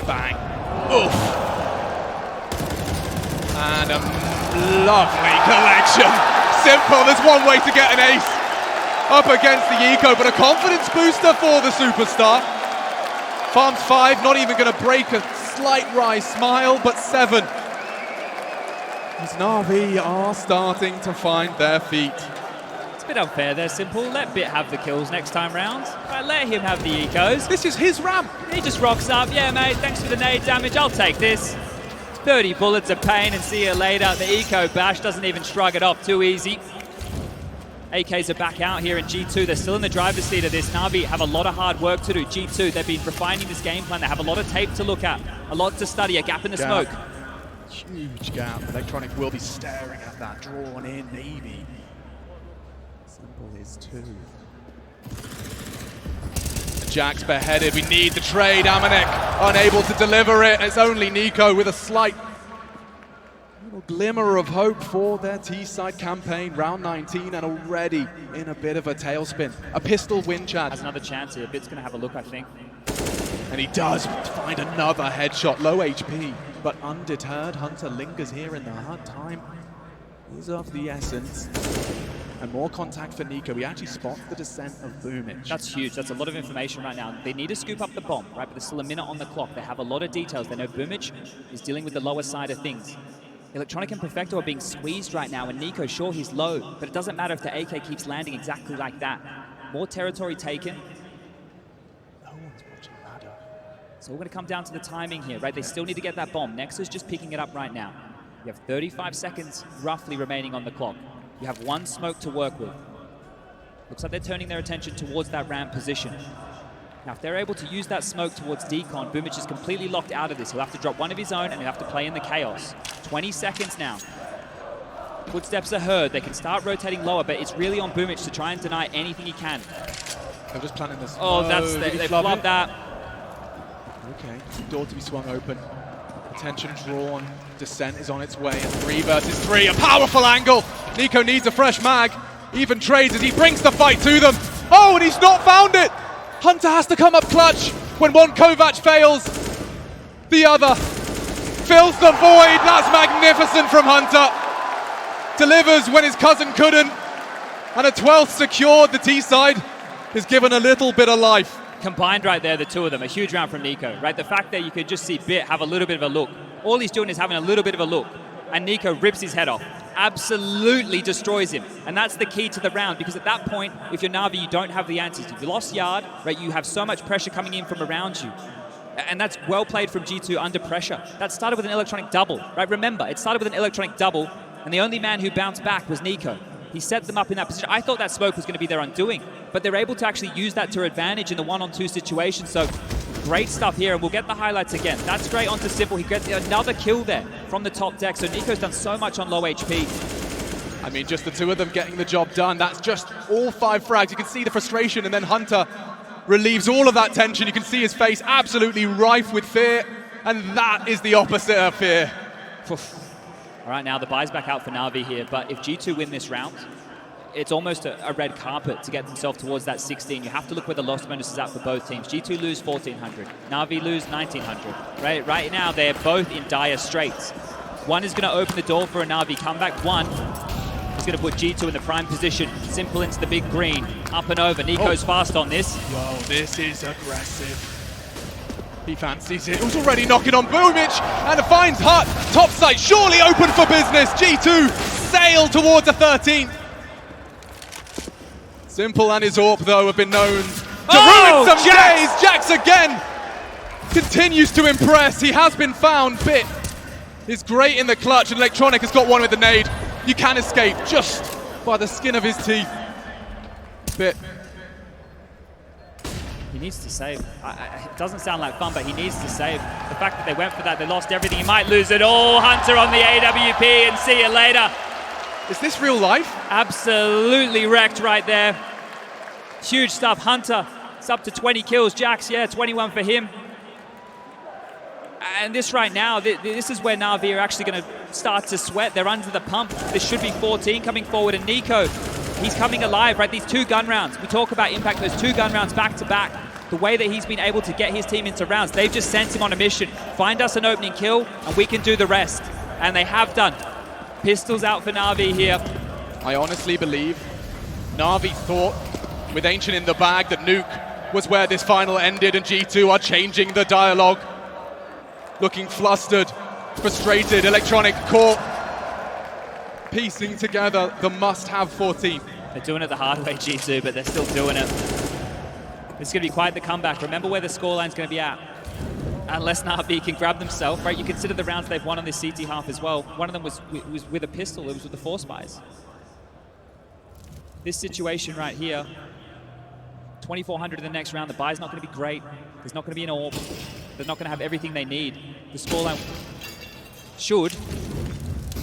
Bang. Oof. And a lovely collection. Simple. There's one way to get an ace. Up against the Eco, but a confidence booster for the superstar. Farms 5, not even going to break a slight wry smile, but 7. As Na'Vi are starting to find their feet. It's a bit unfair there, Simple. Let Bit have the kills next time round. Right, let him have the Ecos. This is his ramp. He just rocks up. Yeah, mate, thanks for the nade damage. I'll take this. 30 bullets of pain and see you later. The Eco bash doesn't even shrug it off too easy. AKs are back out here in G2. They're still in the driver's seat of this. Na'Vi have a lot of hard work to do. G2, they've been refining this game plan. They have a lot of tape to look at, a lot to study, a gap in the smoke. Huge gap. Electronic will be staring at that, drawn in, maybe. Simple is 2. Jax beheaded. We need the trade. Amanek unable to deliver it. It's only Nico with a slight little glimmer of hope for their T-side campaign. Round 19 and already in a bit of a tailspin. A pistol win, Chad. Has another chance here. Bit's going to have a look, I think. And he does find another headshot. Low HP, but undeterred. Hunter lingers here in the hard time. Is of the essence. And more contact for Nico. We actually spot the descent of Boomich. That's huge. That's a lot of information right now. They need to scoop up the bomb, right? But there's still a minute on the clock. They have a lot of details. They know Boomich is dealing with the lower side of things. Electronic and Perfecto are being squeezed right now, and Nico, sure, he's low, but it doesn't matter if the AK keeps landing exactly like that. More territory taken. No one's watching ladder. So we're going to come down to the timing here, right? They still need to get that bomb. Nexus just picking it up right now. You have 35 seconds roughly remaining on the clock. You have one smoke to work with. Looks like they're turning their attention towards that ramp position. Now, if they're able to use that smoke towards Decon, Boomich is completely locked out of this. He'll have to drop one of his own, and he'll have to play in the chaos. 20 seconds now. Footsteps are heard. They can start rotating lower, but it's really on Boomich to try and deny anything he can. I'm just planning this. Oh, that's they flubbed that. Okay, door to be swung open. Attention drawn. Descent is on its way. And 3 versus 3. A powerful angle. Nico needs a fresh mag. Even trades as he brings the fight to them. Oh, and he's not found it. Hunter has to come up clutch. When one Kovac fails, the other fills the void. That's magnificent from Hunter. Delivers when his cousin couldn't. And a 12th secured. The T-side is given a little bit of life. Combined right there, the two of them. A huge round from Nico, right? The fact that you could just see Bit have a little bit of a look. All he's doing is having a little bit of a look. And Nico rips his head off. Absolutely destroys him. And that's the key to the round, because at that point, if you're Na'Vi, you don't have the answers. If you lost Yard, right, you have so much pressure coming in from around you. And that's well played from G2 under pressure. That started with an electronic double, right? Remember, it started with an electronic double, and the only man who bounced back was Nico. He set them up in that position. I thought that smoke was going to be their undoing, but they're able to actually use that to their advantage in the 1-on-2 situation. So great stuff here, and we'll get the highlights again. That's great onto Simple. He gets another kill there from the top deck. So Nico's done so much on low HP. I mean, just the two of them getting the job done. That's just all 5 frags. You can see the frustration, and then Hunter relieves all of that tension. You can see his face absolutely rife with fear, and that is the opposite of fear. All right, now the buy's back out for Na'Vi here, but if G2 win this round, it's almost a red carpet to get themselves towards that 16. You have to look where the loss bonus is at for both teams. G2 lose 1,400, Na'Vi lose 1,900. Right now, they're both in dire straits. One is going to open the door for a Na'Vi comeback. One is going to put G2 in the prime position. Simple into the big green, up and over. Nico's fast on this. Yo, this is aggressive. He fancies it. It was already knocking on Boomich, and it finds Hut. Top site surely open for business. G2 sail towards a 13th. Simple and his AWP, though, have been known to ruin some days. Jax again continues to impress. He has been found. Bit is great in the clutch, and Electronic has got one with the nade. You can escape just by the skin of his teeth. Bit. He needs to save. It doesn't sound like fun, but he needs to save. The fact that they went for that, they lost everything. He might lose it all. Hunter on the AWP, and see you later. Is this real life? Absolutely wrecked right there. Huge stuff. Hunter, it's up to 20 kills. Jax, yeah, 21 for him. And this right now, this is where Na'Vi are actually going to start to sweat. They're under the pump. This should be 14 coming forward, and Nico, he's coming alive, right? These 2 gun rounds. We talk about impact, those 2 gun rounds back to back. The way that he's been able to get his team into rounds, they've just sent him on a mission. Find us an opening kill, and we can do the rest. And they have done. Pistols out for Na'Vi here. I honestly believe Na'Vi thought, with Ancient in the bag, that Nuke was where this final ended, and G2 are changing the dialogue. Looking flustered, frustrated, Electronic caught, piecing together the must-have 14. They're doing it the hard way, G2, but they're still doing it. It's going to be quite the comeback. Remember where the scoreline's going to be at. Unless Na'Vi can grab themselves, right? You consider the rounds they've won on this CT half as well. One of them was with a pistol. It was with the 4 spies. This situation right here, 2,400 in the next round. The buy's not going to be great. There's not going to be an AWP. They're not going to have everything they need. The scoreline should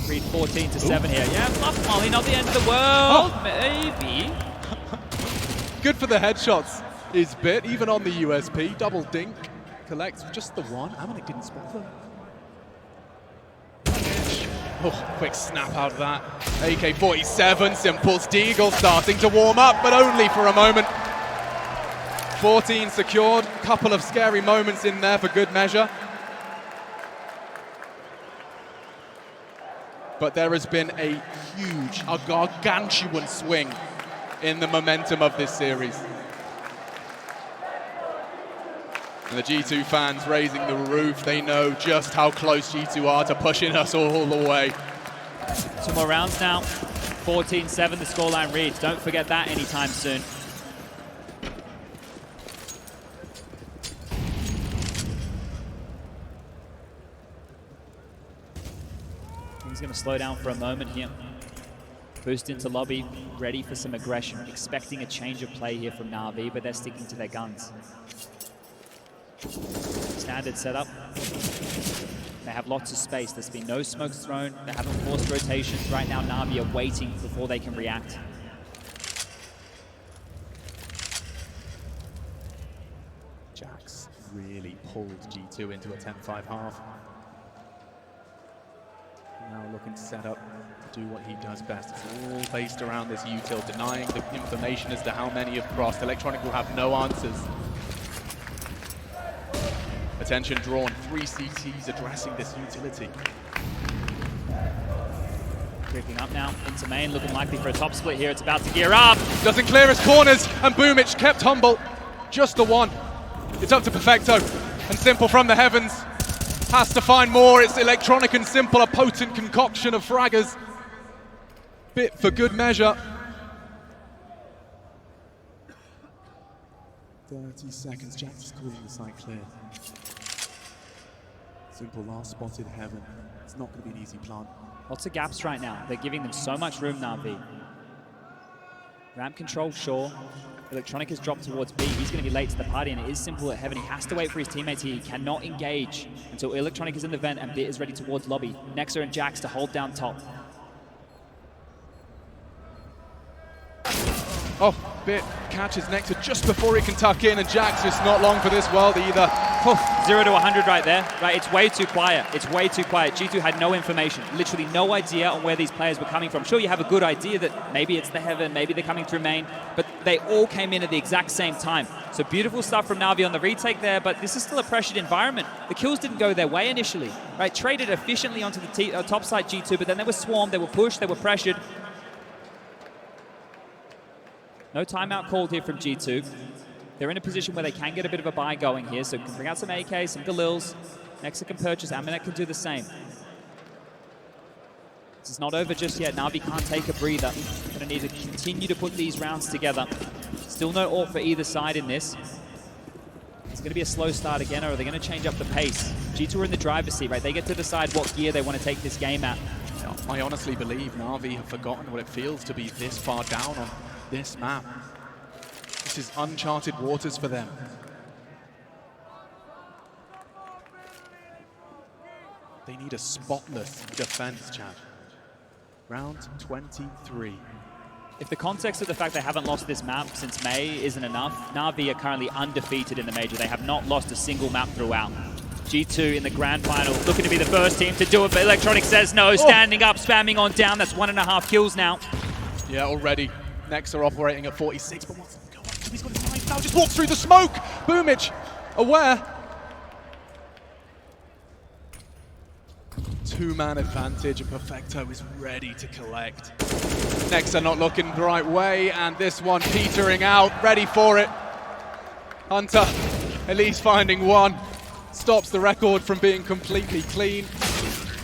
Read 14-7 here. Yeah, Fluff Molly, not the end of the world. Maybe. Good for the headshots is Bit, even on the USP. Double dink, collects just the one. Amanek didn't spot them. Oh, quick snap out of that. AK-47, Simple's Deagle starting to warm up, but only for a moment. 14 secured, couple of scary moments in there for good measure. But there has been a huge, a gargantuan swing in the momentum of this series. And the G2 fans raising the roof, they know just how close G2 are to pushing us all the way. 2 more rounds now. 14-7 the scoreline reads. Don't forget that anytime soon. He's going to slow down for a moment here. Boost into lobby, ready for some aggression. Expecting a change of play here from Na'Vi, but they're sticking to their guns. Standard setup. They have lots of space. There's been no smokes thrown. They haven't forced rotations. Right now, Na'Vi are waiting before they can react. Jax really pulled G2 into a 10-5 half. Now looking to set up to do what he does best. It's all based around this util, denying the information as to how many have crossed. Electronic will have no answers. Attention drawn, 3 CTs addressing this utility. Creeping up now into main, looking likely for a top split here. It's about to gear up. Doesn't clear his corners, and Boomich kept humble. Just the one. It's up to Perfecto, and Simple from the heavens has to find more. It's Electronic and Simple, a potent concoction of fraggers. Bit for good measure. 30 seconds, Jax is calling the site clear. Simple last spotted heaven. It's not going to be an easy plant. Lots of gaps right now. They're giving them so much room, Na'Vi. Ramp control, sure. Electronic has dropped towards B. He's going to be late to the party, and it is Simple at heaven. He has to wait for his teammates here. He cannot engage until Electronic is in the vent and Bit is ready towards lobby. Nexa and Jax to hold down top. Oh, Bit catches Nexa just before he can tuck in, and Jax just not long for this world either. Oh, 0 to 100 right there. Right, it's way too quiet. It's way too quiet. G2 had no information, literally no idea on where these players were coming from. Sure, you have a good idea that maybe it's the heaven, maybe they're coming through main, but they all came in at the exact same time. So beautiful stuff from Na'Vi on the retake there, but this is still a pressured environment. The kills didn't go their way initially, right? Traded efficiently onto the top side G2, but then they were swarmed, they were pushed, they were pressured. No timeout called here from G2. They're in a position where they can get a bit of a buy going here, so can bring out some AK, some Galils. Nexa can purchase, Amanek can do the same. This is not over just yet. Na'Vi can't take a breather. Gonna need to continue to put these rounds together. Still no ult for either side in this. It's gonna be a slow start again, or are they gonna change up the pace? G2 are in the driver's seat, right? They get to decide what gear they want to take this game at. I honestly believe Na'Vi have forgotten what it feels to be this far down on this map. This is uncharted waters for them. They need a spotless defense, Chad. Round 23. If the context of the fact they haven't lost this map since May isn't enough, Na'Vi are currently undefeated in the major. They have not lost a single map throughout. G2 in the grand final, looking to be the first team to do it, but Electronic says no, standing up, spamming on down. That's 1.5 kills now. Yeah, already. Nexa operating at 46, but what's going on? He's got his knife now, just walks through the smoke! Boomich, aware. 2-man advantage, and Perfecto is ready to collect. Nexa not looking the right way, and this one petering out, ready for it. Hunter, at least finding one. Stops the record from being completely clean,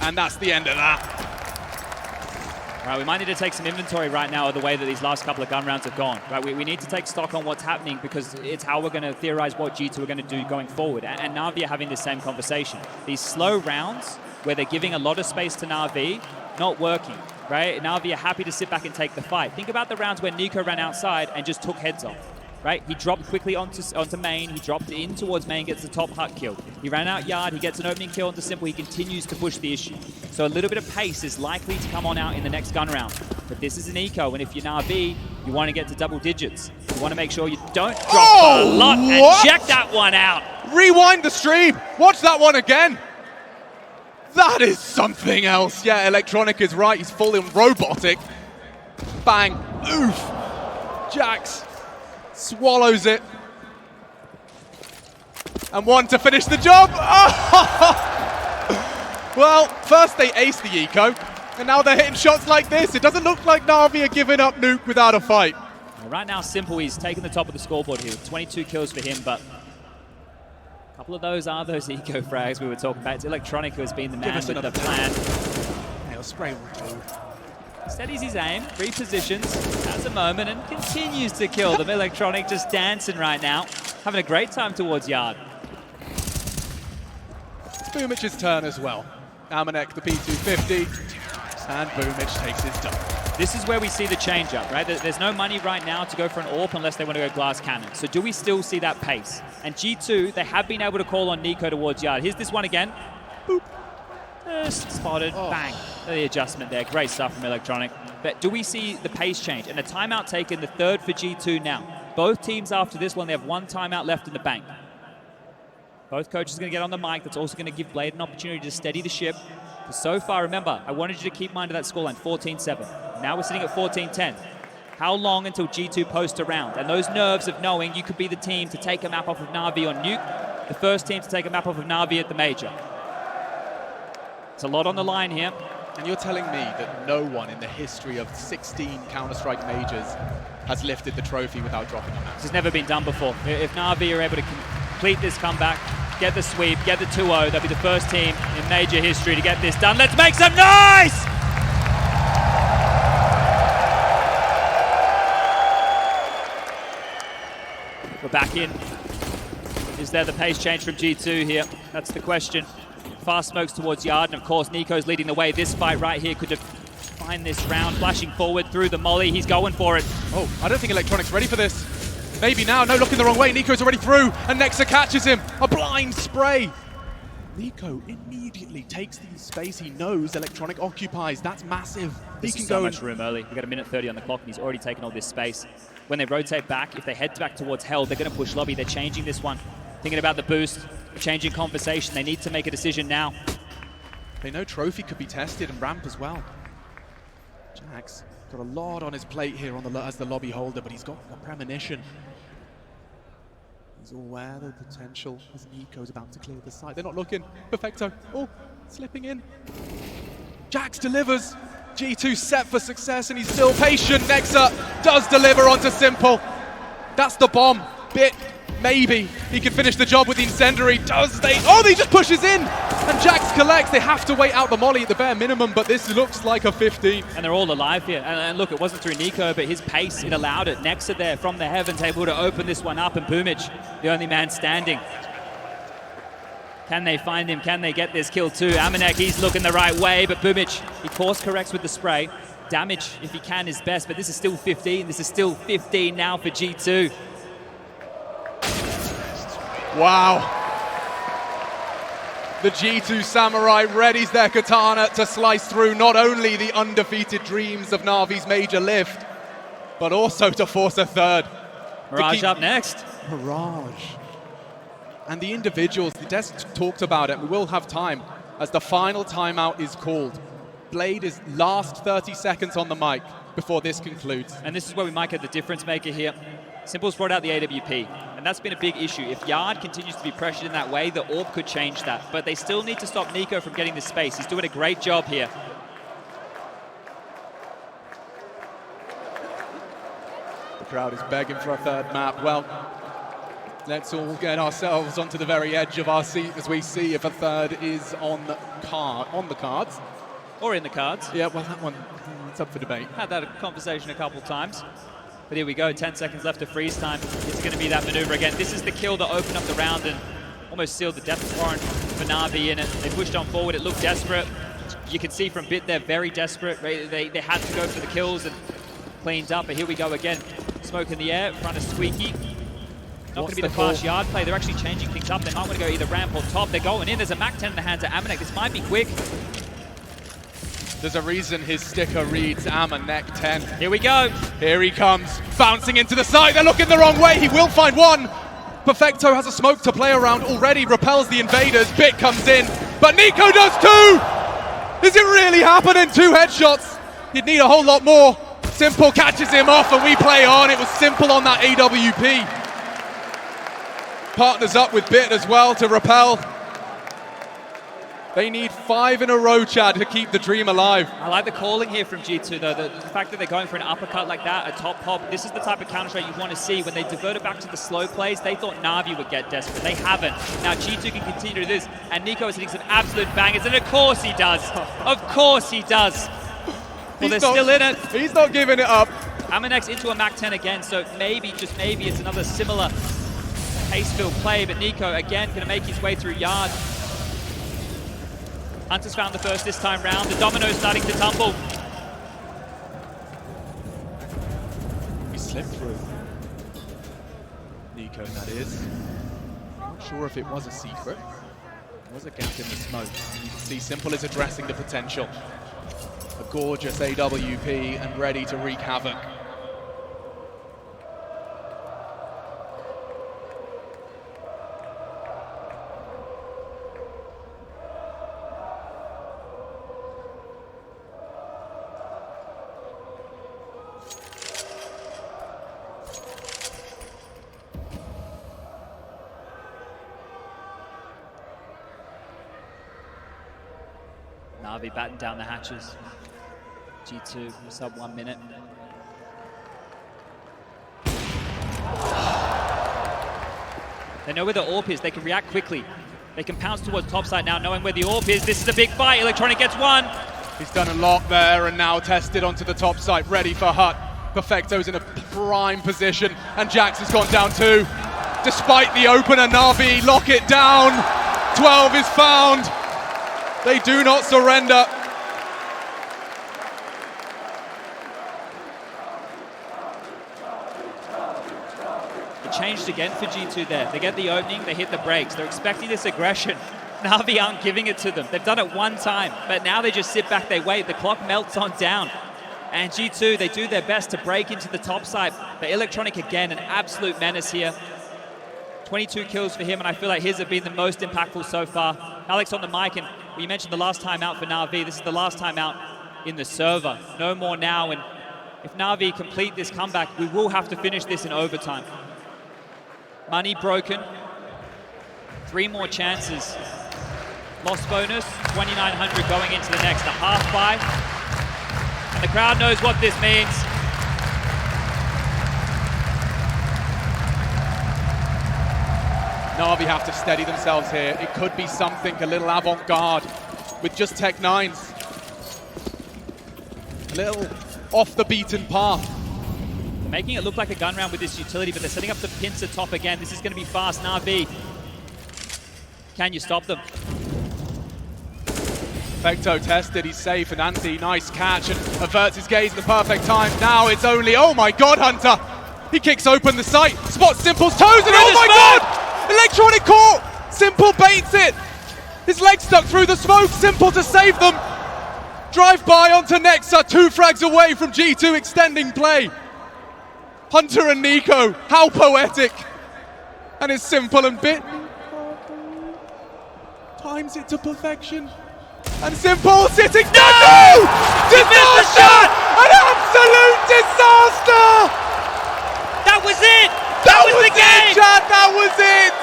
and that's the end of that. Right, we might need to take some inventory right now of the way that these last couple of gun rounds have gone. Right, we need to take stock on what's happening, because it's how we're going to theorize what G2 are going to do going forward. And Na'Vi are having this same conversation. These slow rounds, where they're giving a lot of space to Na'Vi, not working, right? Na'Vi are happy to sit back and take the fight. Think about the rounds where Nico ran outside and just took heads off. right? He dropped quickly onto main. He dropped in towards main, gets the top hut kill. He ran out yard. He gets an opening kill onto Simple. He continues to push the issue. So a little bit of pace is likely to come on out in the next gun round. But this is an eco, and if you're Na'Vi, you want to get to double digits. You want to make sure you don't drop a lot and check that one out. Rewind the stream. Watch that one again. That is something else. Yeah, Electronic is right. He's full in robotic. Bang. Oof. Jax swallows it. And one to finish the job. Well, first they aced the eco, and now they're hitting shots like this. It doesn't look like Na'Vi are giving up Nuke without a fight. Right now, Simple, he's taking the top of the scoreboard here with 22 kills for him, but a couple of those are those eco frags we were talking about. It's Electronic who has been the man with the plan. Hey, spray will do. Steadies his aim, repositions, has a moment, and continues to kill them. Electronic just dancing right now, having a great time towards yard. It's Boomic's turn as well. Amanek, the P250, and Boomich takes his dub. This is where we see the change-up, right? There's no money right now to go for an AWP unless they want to go glass cannon. So do we still see that pace? And G2, they have been able to call on Nico towards yard. Here's this one again. Boop. Just spotted. Bang. The adjustment there. Great stuff from Electronic. But do we see the pace change? And a timeout taken, the third for G2 now. Both teams after this one, they have one timeout left in the bank. Both coaches are going to get on the mic. That's also going to give Blade an opportunity to steady the ship. So far, remember, I wanted you to keep mind of that scoreline, 14-7. Now we're sitting at 14-10. How long until G2 post around? And those nerves of knowing you could be the team to take a map off of Na'Vi on Nuke, the first team to take a map off of Na'Vi at the Major. It's a lot on the line here. And you're telling me that no one in the history of 16 Counter-Strike majors has lifted the trophy without dropping a map? This has never been done before. If Na'Vi are able to complete this comeback, get the sweep, get the 2-0, they'll be the first team in major history to get this done. Let's make some noise! We're back in. Is there the pace change from G2 here? That's the question. Fast smokes towards yard, and of course Nico's leading the way. This fight right here could define this round. Flashing forward through the molly, he's going for it. Oh, I don't think Electronic's ready for this. Maybe now, no, looking the wrong way. Nico's already through, and Nexa catches him. A blind spray. Nico immediately takes the space he knows Electronic occupies. That's massive. He can go so much room early. We've got a minute 30 on the clock, and he's already taken all this space. When they rotate back, if they head back towards Hell, they're going to push lobby. They're changing this one. Thinking about the boost, changing conversation. They need to make a decision now. They know Trophy could be tested and ramp as well. Jax got a lot on his plate here on as the lobby holder, but he's got a premonition. He's aware of the potential as Nico's about to clear the site. They're not looking. Perfecto. Oh, slipping in. Jax delivers. G2 set for success, and he's still patient. Nexa does deliver onto Simple. That's the bomb. Bit. Maybe he can finish the job with the incendiary. Does they? Oh, he just pushes in, and Jax collects. They have to wait out the molly at the bare minimum, but this looks like a 15. And they're all alive here. And look, it wasn't through Nico, but his pace, it allowed it. Nexa there from the heavens, able to open this one up, and Boomich, the only man standing. Can they find him? Can they get this kill too? Amanek, he's looking the right way, but Boomich, he course corrects with the spray. Damage, if he can, is best, but this is still 15. This is still 15 now for G2. Wow. The G2 Samurai readies their katana to slice through not only the undefeated dreams of Na'Vi's major lift, but also to force a third. Mirage up next. Mirage. And the individuals, the desk talked about it, we will have time as the final timeout is called. Blade is last 30 seconds on the mic before this concludes. And this is where we might get the difference maker here. Simple's brought out the AWP, and that's been a big issue. If Yard continues to be pressured in that way, the AWP could change that. But they still need to stop Nico from getting the space. He's doing a great job here. The crowd is begging for a third map. Well, let's all get ourselves onto the very edge of our seat as we see if a third is on the cards. Or in the cards. Yeah, well, that one, it's up for debate. Had that conversation a couple times. But here we go, 10 seconds left of freeze time. It's going to be that maneuver again. This is the kill that opened up the round and almost sealed the death warrant for Na'Vi in it. They pushed on forward, it looked desperate. You can see from Bit they're very desperate. They had to go for the kills and cleaned up, but here we go again. Smoke in the air in front of Squeaky. Not going to be the fast yard play. They're actually changing things up. They might want to go either ramp or top. They're going in. There's a Mac 10 in the hands of Amanek. This might be quick. There's a reason his sticker reads Amanek 10. Here we go. Here he comes, bouncing into the side. They're looking the wrong way. He will find one. Perfecto has a smoke to play around already, repels the invaders. Bit comes in, but Nico does too! Is it really happening? 2 headshots. You'd need a whole lot more. Simple catches him off and we play on. It was Simple on that AWP. Partners up with Bit as well to repel. They need 5 in a row, Chad, to keep the dream alive. I like the calling here from G2, though. The fact that they're going for an uppercut like that, a top pop, this is the type of counter-strike you want to see. When they divert it back to the slow plays, they thought Na'Vi would get desperate. They haven't. Now G2 can continue to do this, and Nico is hitting some absolute bangers, and of course he does. Of course he does. Well, they're still in it. He's not giving it up. Amanek's into a Mac 10 again, so maybe, just maybe, it's another similar pace-filled play, but Nico, again, going to make his way through yard. Hunter's found the first this time round. The domino's starting to tumble. He slipped through. Nico, that is. Not sure if it was a secret. It was a gap in the smoke. You can see Simple is addressing the potential. A gorgeous AWP and ready to wreak havoc. Na'Vi batten down the hatches. G2 sub 1 minute. They know where the AWP is. They can react quickly. They can pounce towards topside now, knowing where the AWP is. This is a big fight. Electronic gets one. He's done a lot there and now tested onto the top side, ready for Hut. Perfecto's in a prime position and Jax has gone down too. Despite the opener, Na'Vi lock it down. 12 is found. They do not surrender. It changed again for G2 there. They get the opening, they hit the brakes. They're expecting this aggression. Na'Vi aren't giving it to them. They've done it one time, but now they just sit back, they wait. The clock melts on down. And G2, they do their best to break into the top side. But Electronic, again, an absolute menace here. 22 kills for him, and I feel like his have been the most impactful so far. Alex on the mic, and we mentioned the last time out for Na'Vi. This is the last time out in the server. No more now, and if Na'Vi complete this comeback, we will have to finish this in overtime. Money broken. 3 more chances. Lost bonus, 2,900 going into the next. A half buy. And the crowd knows what this means. Na'Vi have to steady themselves here. It could be something a little avant-garde with just Tech 9s. A little off the beaten path. They're making it look like a gun round with this utility, but they're setting up the pincer top again. This is going to be fast. Na'Vi, can you stop them? Perfecto tested, he's safe, and Anti, nice catch, and averts his gaze at the perfect time. Now it's only, oh my god, Hunter! He kicks open the sight, spots Simple's toes, and oh my god! Electronic caught! Simple baits it! His leg stuck through the smoke, Simple to save them! Drive by onto Nexa, 2 frags away from G2 extending play. Hunter and Nico, how poetic! And it's Simple and Bit. Times it to perfection. And Simple sitting no! Disaster! An absolute disaster! That was it! That was the game! Chad, that was it!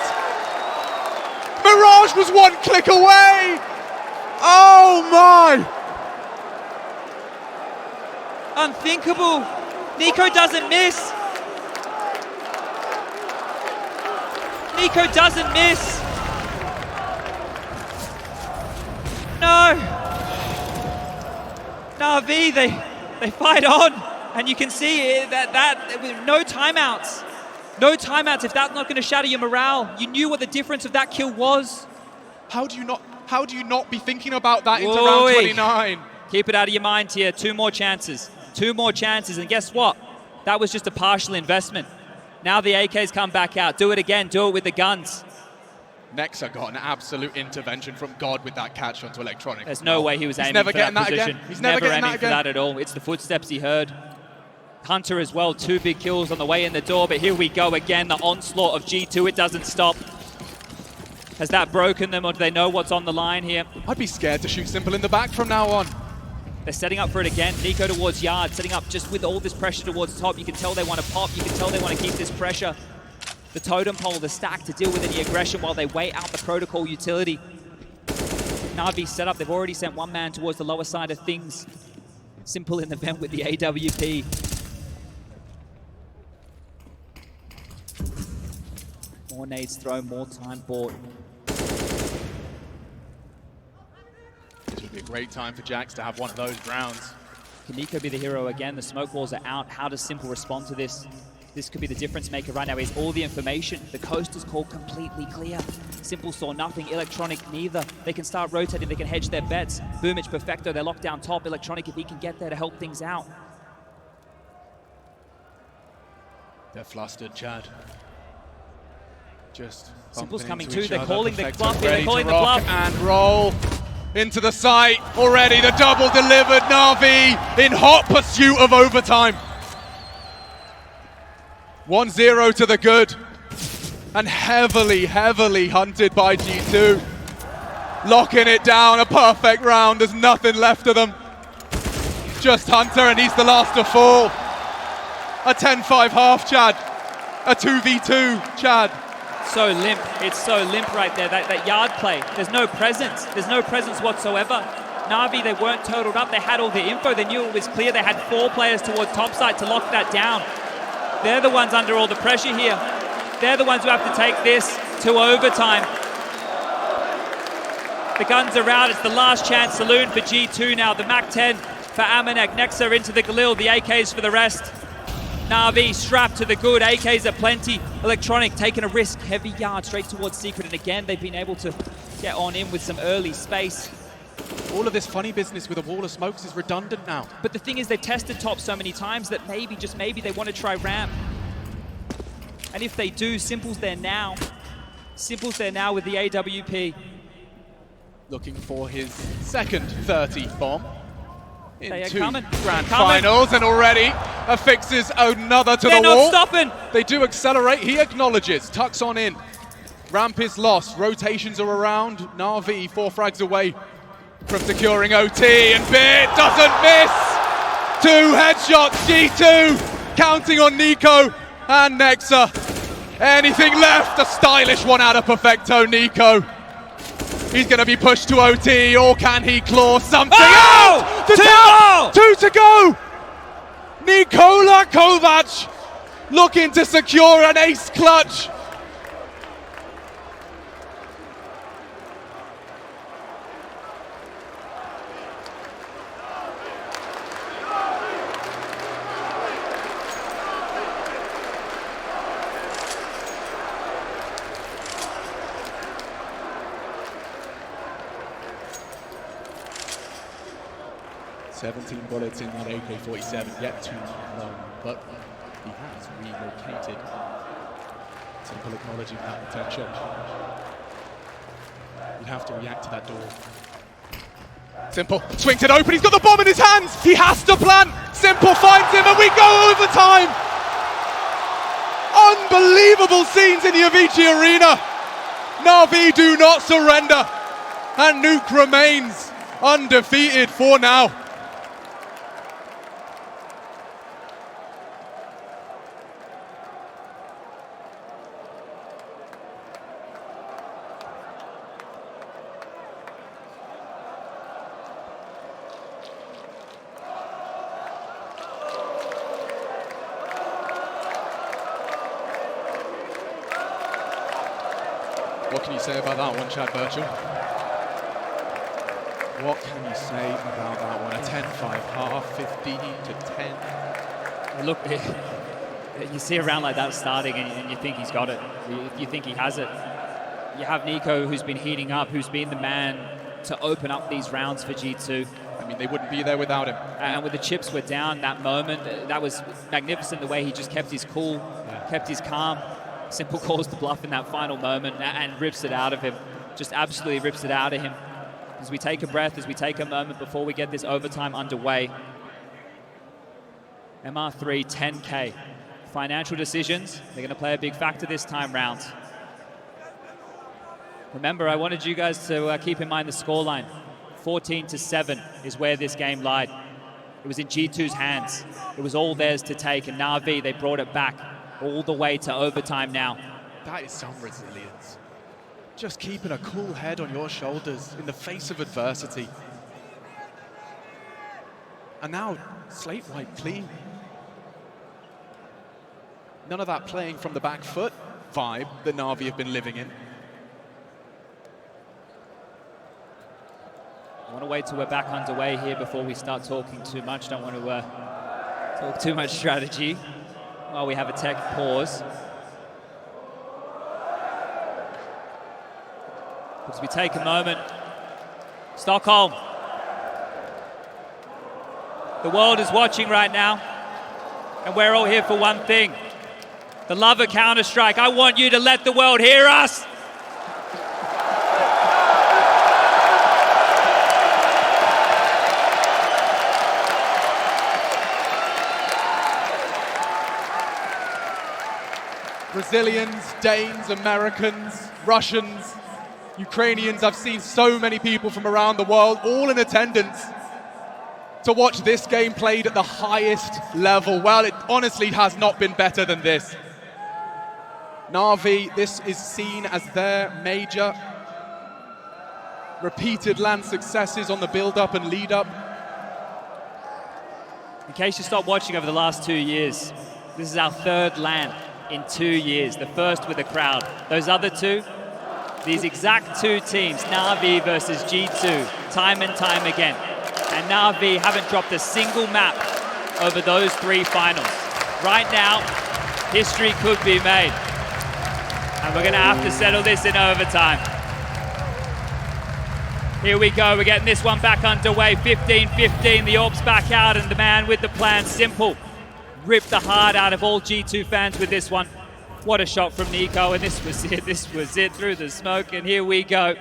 Mirage was 1 click away! Oh my! Unthinkable. Nico doesn't miss. Nico doesn't miss. No. Na'Vi, they fight on. And you can see that with no timeouts. No timeouts. If that's not going to shatter your morale, you knew what the difference of that kill was. How do you not be thinking about that into round 29? Keep it out of your mind here. 2 more chances. 2 more chances. And guess what? That was just a partial investment. Now the AKs come back out. Do it again. Do it with the guns. Nexa got an absolute intervention from God with that catch onto Electronic. There's no way he was aiming never for getting that that position. again. He's never getting aiming that for again. that at all. It's the footsteps he heard. Hunter as well, 2 big kills on the way in the door, but here we go again. The onslaught of G2, it doesn't stop. Has that broken them, or do they know what's on the line here? I'd be scared to shoot Simple in the back from now on. They're setting up for it again. Nico towards Yard, setting up just with all this pressure towards top. You can tell they want to pop. You can tell they want to keep this pressure. The totem pole, the stack to deal with any aggression while they wait out the protocol utility. Na'Vi set up. They've already sent one man towards the lower side of things. Simple in the vent with the AWP. More nades thrown, more time bought. This would be a great time for Jax to have one of those rounds. Can Nico be the hero again? The smoke walls are out. How does Simple respond to this? This could be the difference maker right now. Is all the information. The coast is called completely clear. Simple saw nothing. Electronic neither. They can start rotating. They can hedge their bets. Boomich, Perfecto, they're locked down top. Electronic, if he can get there to help things out. They're flustered, Chad. Just Simple's coming into too. each They're other. calling the Perfecto bluff here. ready They're calling to the rock bluff. and roll into the site. Already the double delivered. Na'Vi in hot pursuit of overtime. 1-0 to the good. And heavily, heavily hunted by G2. Locking it down, a perfect round. There's nothing left of them. Just Hunter, and he's the last to fall. A 10-5 half, Chad. A 2v2, Chad. So limp. It's so limp right there. That Yard play. There's no presence. There's no presence whatsoever. Na'Vi, they weren't totaled up. They had all the info. They knew it was clear. They had 4 players towards topside to lock that down. They're the ones under all the pressure here. They're the ones who have to take this to overtime. The guns are out. It's the last chance saloon for G2 now. The MAC-10 for Amanek. Nexa into the Galil. The AKs for the rest. Na'Vi strapped to the good. AKs are plenty. Electronic taking a risk. Heavy Yard straight towards Secret. And again, they've been able to get on in with some early space. All of this funny business with a wall of smokes is redundant now. But the thing is, they've tested top so many times that maybe, just maybe, they want to try ramp. And if they do, Simple's there now. Simple's there now with the AWP. Looking for his second 30 bomb. They are Into coming. grand They're coming. finals, and already affixes another to They're the not wall. stopping. They do accelerate. He acknowledges. Tucks on in. Ramp is lost. Rotations are around. Na'Vi 4 frags away from securing OT, and Beard doesn't miss. 2 headshots. G2 counting on Nico and Nexa. Anything left? A stylish one out of Perfecto. Nico. He's going to be pushed to OT, or can he claw something out? Oh! 2 to go! Nikola Kovac looking to secure an ace clutch. "17 bullets in that AK-47, yet too long, but he has relocated." Simple acknowledging that potential. You'd have to react to that door. Simple swings it open, he's got the bomb in his hands! He has to plant! Simple finds him, and we go overtime! Unbelievable scenes in the Avicii Arena! Na'Vi do not surrender, and Nuke remains undefeated for now. What can you say about that one, Chad Birchall? What can you say about that one? A 10-5 half, 15 to 10. Look, you see a round like that starting and you think he's got it. You think he has it. You have Nico, who's been heating up, who's been the man to open up these rounds for G2. I mean, they wouldn't be there without him. And with the chips were down, that moment, that was magnificent, the way he just kept his cool. Yeah. kept his calm. Simple calls the bluff in that final moment and rips it out of him. Just absolutely rips it out of him. As we take a breath, as we take a moment before we get this overtime underway. MR3, 10K. Financial decisions, they're going to play a big factor this time round. Remember, I wanted you guys to keep in mind the scoreline. 14-7 is where this game lied. It was in G2's hands. It was all theirs to take, and Na'Vi, they brought it back all the way to overtime now. That is some resilience. Just keeping a cool head on your shoulders in the face of adversity. And now, slate wipe clean. None of that playing from the back foot vibe that Na'Vi have been living in. I want to wait till we're back underway here before we start talking too much. Don't want to talk too much strategy while we have a tech pause. As we take a moment, Stockholm. The world is watching right now, and we're all here for one thing. The love of Counter-Strike. I want you to let the world hear us. Brazilians, Danes, Americans, Russians, Ukrainians. I've seen so many people from around the world, all in attendance, to watch this game played at the highest level. Well, it honestly has not been better than this. Na'Vi, this is seen as their major. Repeated LAN successes on the build-up and lead-up. In case you stopped watching over the last 2 years, this is our third LAN in 2 years, the first with a crowd. Those other two, these exact two teams, Na'Vi versus G2, time and time again. And Na'Vi haven't dropped a single map over those three finals. Right now, history could be made. And we're gonna have to settle this in overtime. Here we go, we're getting this one back underway. 15-15, the Orcs back out, and the man with the plan, Simple, ripped the heart out of all G2 fans with this one. What a shot from Nico, and this was it through the smoke, and here we go.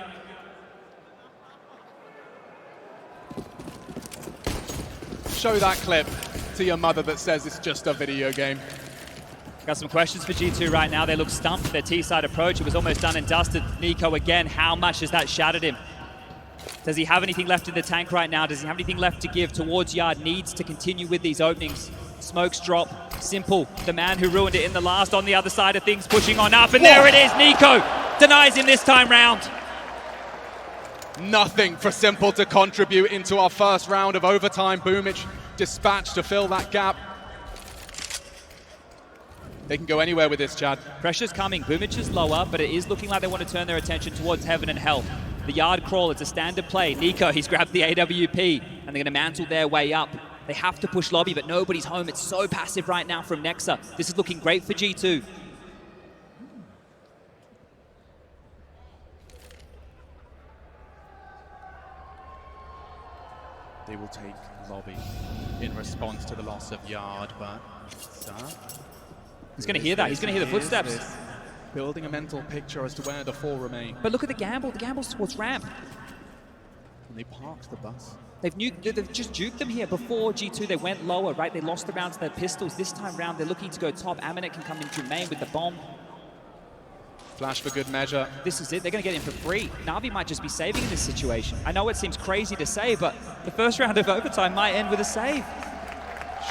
Show that clip to your mother that says it's just a video game. Got some questions for G2 right now. They look stumped for their T-side approach. It was almost done and dusted. Nico again, how much has that shattered him? Does he have anything left in the tank right now? Does he have anything left to give towards Yard? Needs to continue with these openings. Smokes drop. Simple, the man who ruined it in the last, on the other side of things, pushing on up. And there it is, Nico denies him this time round. Nothing for Simple to contribute into our first round of overtime. Boomich dispatched to fill that gap. They can go anywhere with this, Chad. Pressure's coming. Boomich is lower, but it is looking like they want to turn their attention towards Heaven and Hell. The Yard crawl, it's a standard play. Nico, he's grabbed the AWP, and they're going to mantle their way up. They have to push lobby, but nobody's home. It's so passive right now from Nexa. This is looking great for G2. They will take lobby in response to the loss of Yard, but he's going to hear that. He's going to hear the footsteps. Building a mental picture as to where the four remain. But look at the gamble. The gamble's towards ramp. And they parked the bus. They've just juked them here. Before G2, they went lower, right? They lost the round to their pistols. This time round, they're looking to go top. Aminet can come into main with the bomb. Flash for good measure. This is it. They're going to get in for free. Na'Vi might just be saving in this situation. I know it seems crazy to say, but the first round of overtime might end with a save.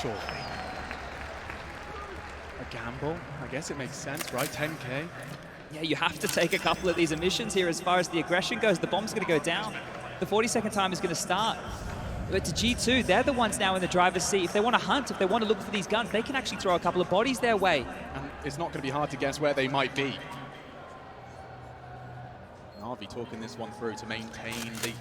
Surely. A gamble? I guess it makes sense, right? 10K. Yeah, you have to take a couple of these emissions here as far as the aggression goes. The bomb's going to go down. The 40-second time is going to start. But to G2, they're the ones now in the driver's seat. If they want to hunt, if they want to look for these guns, they can actually throw a couple of bodies their way. And it's not going to be hard to guess where they might be. Na'Vi talking this one through to maintain the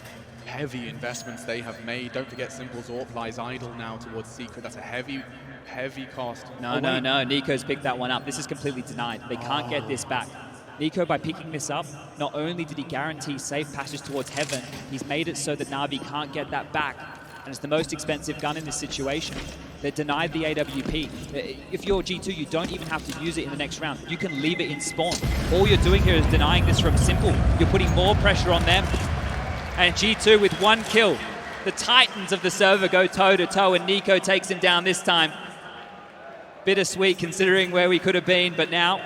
heavy investments they have made. Don't forget Simple's AWP lies idle now towards Secret. That's a heavy, heavy cost. No. Nico's picked that one up. This is completely denied. They can't get this back. Nico, by picking this up, not only did he guarantee safe passage towards Heaven, he's made it so that Na'Vi can't get that back. and it's the most expensive gun in this situation. They're denied the AWP. If you're G2, you don't even have to use it in the next round. You can leave it in spawn. All you're doing here is denying this from Simple. You're putting more pressure on them. And G2 with 1 kill. The titans of the server go toe-to-toe, and Nico takes him down this time. Bittersweet considering where we could have been, but now,